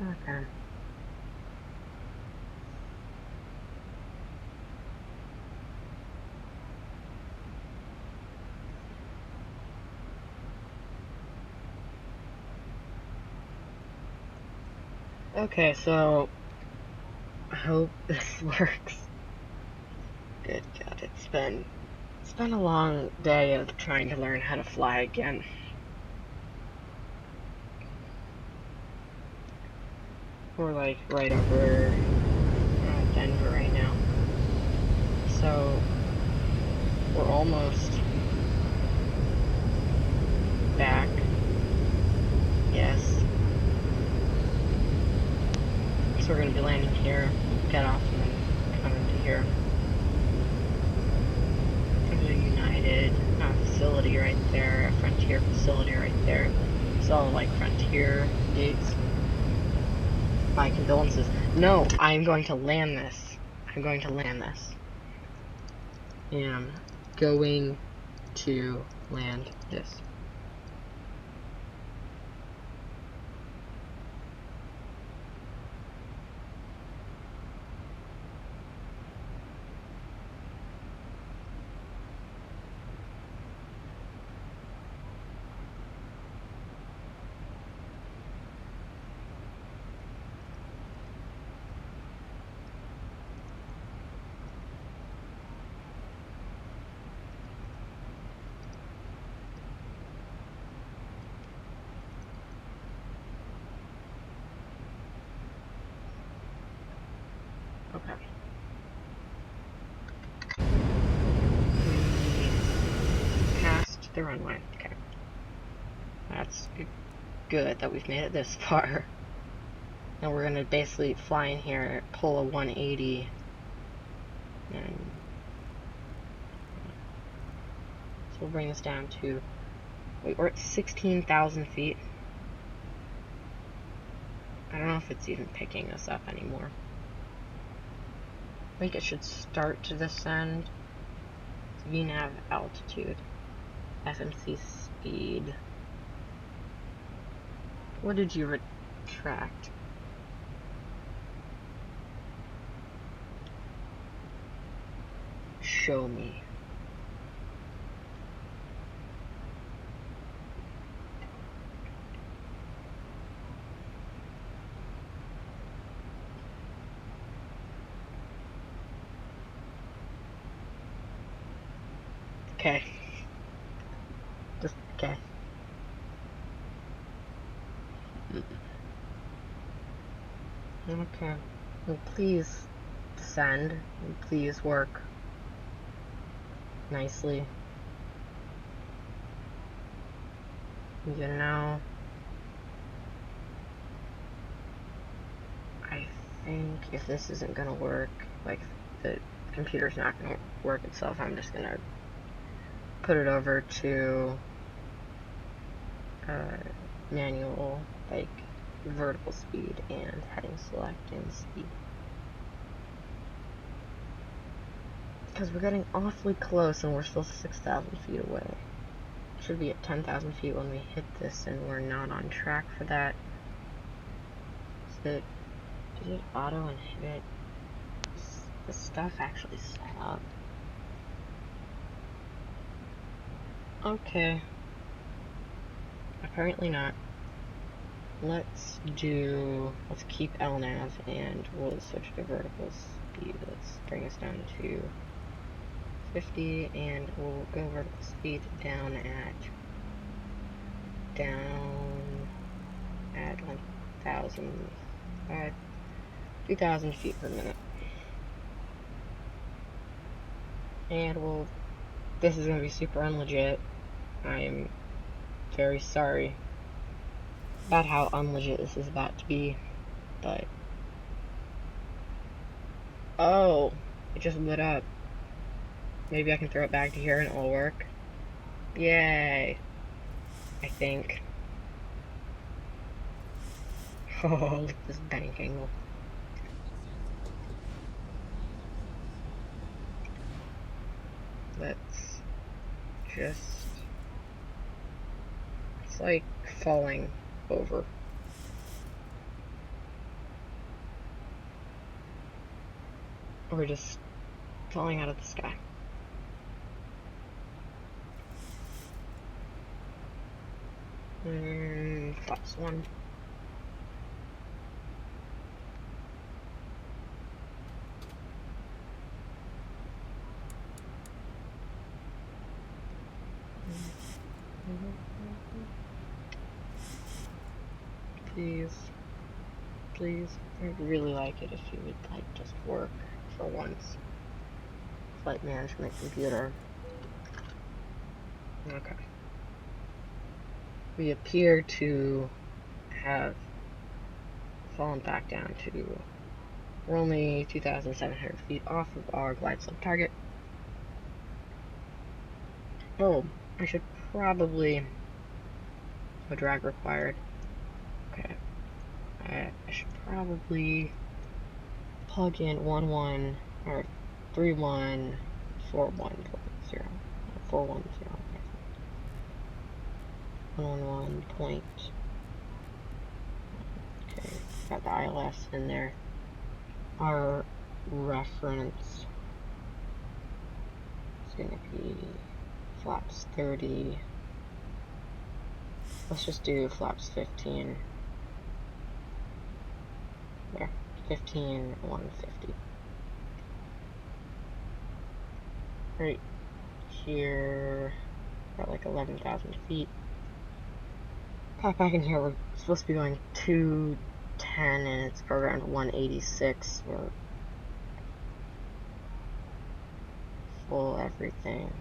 Okay. Okay, so I hope this works. Good God, it's been a long day of trying to learn how to fly again. We're like right over Denver right now, so we're almost back. Yes. here, get off, and then come into here. There's a United facility right there, a Frontier facility right there. It's all like Frontier gates. My condolences. No, I'm going to land this. I'm going to land this. Am going to land this. Okay. We passed the runway. Okay. That's good that we've made it this far. Now we're gonna basically fly in here, pull a 180, and so we'll bring us down to, wait, we're at 16,000 feet. I don't know if it's even picking us up anymore. I think it should start to descend. VNAV altitude, FMC speed. What did you retract? Show me. Okay. Just, okay. Okay. Well, please descend, and please work nicely. You know, I think if this isn't gonna work, like the computer's not gonna work itself, I'm just gonna put it over to manual, like vertical speed and heading select and speed. Because we're getting awfully close and we're still 6,000 feet away. Should be at 10,000 feet when we hit this, and we're not on track for that. Did it auto inhibit? The stuff actually set up. Okay. Apparently not. Let's keep LNAV and we'll switch to vertical speed. Let's bring us down to 50 and we'll go vertical speed down at 1,000, 2,000 feet per minute. And this is going to be super unlegit. I am very sorry about how unlegit this is about to be, but oh, it just lit up. Maybe I can throw it back to here and it'll work. Yay, I think. Oh, look at this bank angle. Let's just, it's like falling over. We're just falling out of the sky. Flaps one. Please, please, I'd really like it if you would like just work for once. Flight management computer. Okay. We appear to have fallen back down to We're only 2,700 feet off of our glide slope target. Oh, I should probably... No drag required. Okay. I should probably plug in 11 or 3141.0. 410. 111 point. Okay, got the ILS in there. Our reference is going to be flaps 30. Let's just do flaps 15. There, 15, 150. Right here, got like 11,000 feet. Pop back in here, we're supposed to be going 210 and it's programmed 186. We're full everything.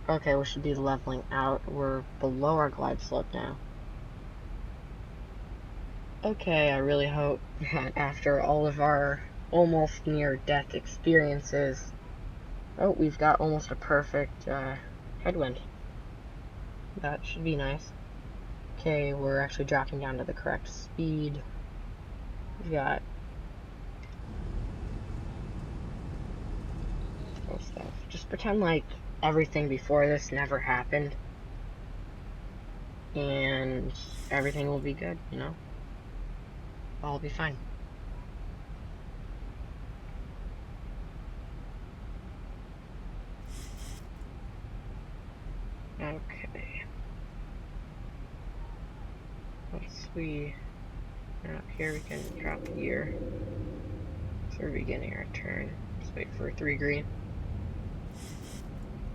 Okay, we should be leveling out. We're below our glide slope now. Okay, I really hope that after all of our almost near-death experiences... Oh, we've got almost a perfect headwind. That should be nice. Okay, we're actually dropping down to the correct speed. We've got... oh, stuff. Just pretend like everything before this never happened. And everything will be good, you know? All be fine. Okay. Once we up here, we can drop gear. So we're beginning our turn. Let's wait for 3 green.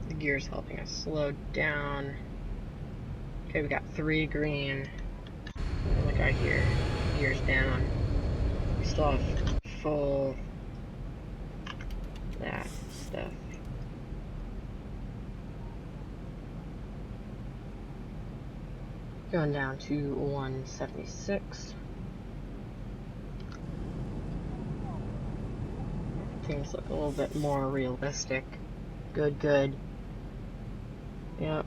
The gear's helping us slow down. Okay, we got 3 green. Look out here. Gear's down. We still have full that stuff. Going down to 176. Things look a little bit more realistic. Good, good. Yep.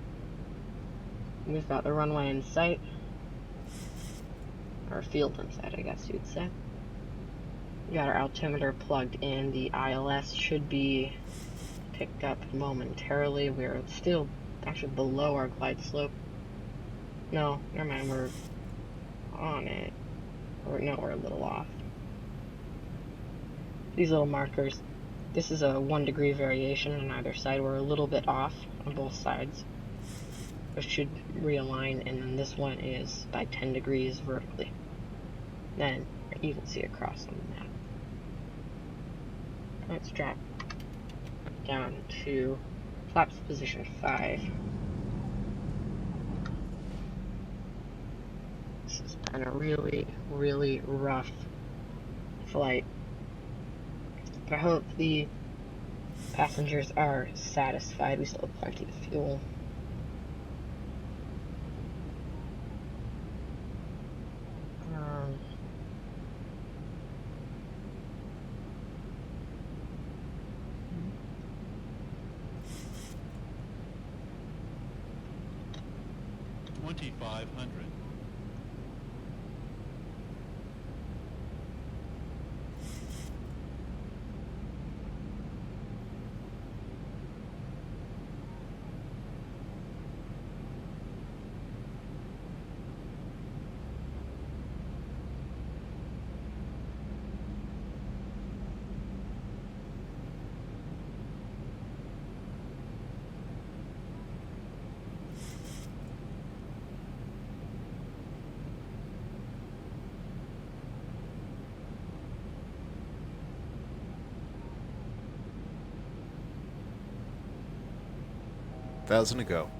We've got the runway in sight. Or field in sight, I guess you'd say. We got our altimeter plugged in. The ILS should be picked up momentarily. We're still actually below our glide slope. No, never mind, we're on it. Or no, we're a little off. These little markers, this is a 1 degree variation on either side. We're a little bit off on both sides, which should realign, and then this one is by 10 degrees vertically. Then you can see it across on the map. Let's drop down to flaps position 5. This has been a really, really rough flight. I hope the passengers are satisfied. We still have plenty of fuel. $2,500. $1,000 to go.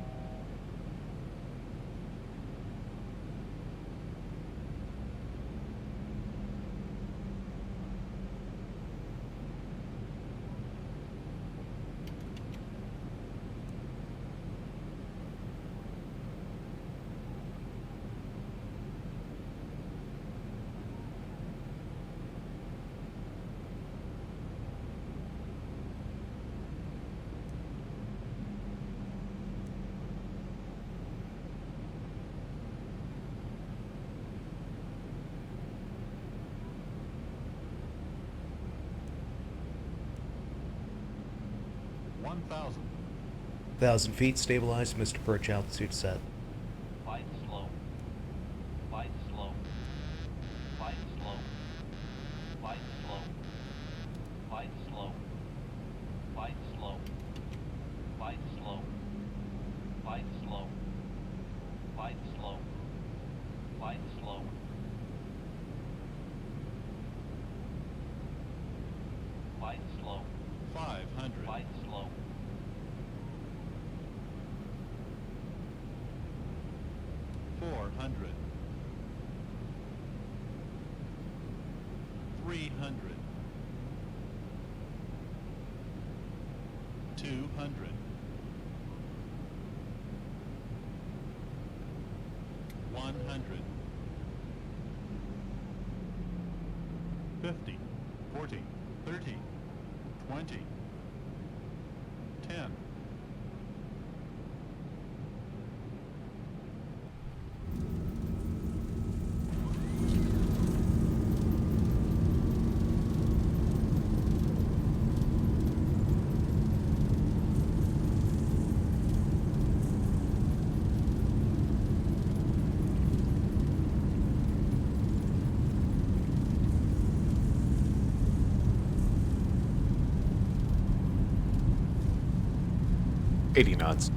1,000. 1,000 feet, stabilized, Mr. Perch, altitude set. Flight slow. Flight slow. Flight slow. Flight slow. Flight slow. Flight slow. Flight slow. Flight slow. Flight slow. Flight slow. Flight slow. 500. Flight slow. 400. 300. 200. 100. 50. 40. 30. 20. 10. $80 knots.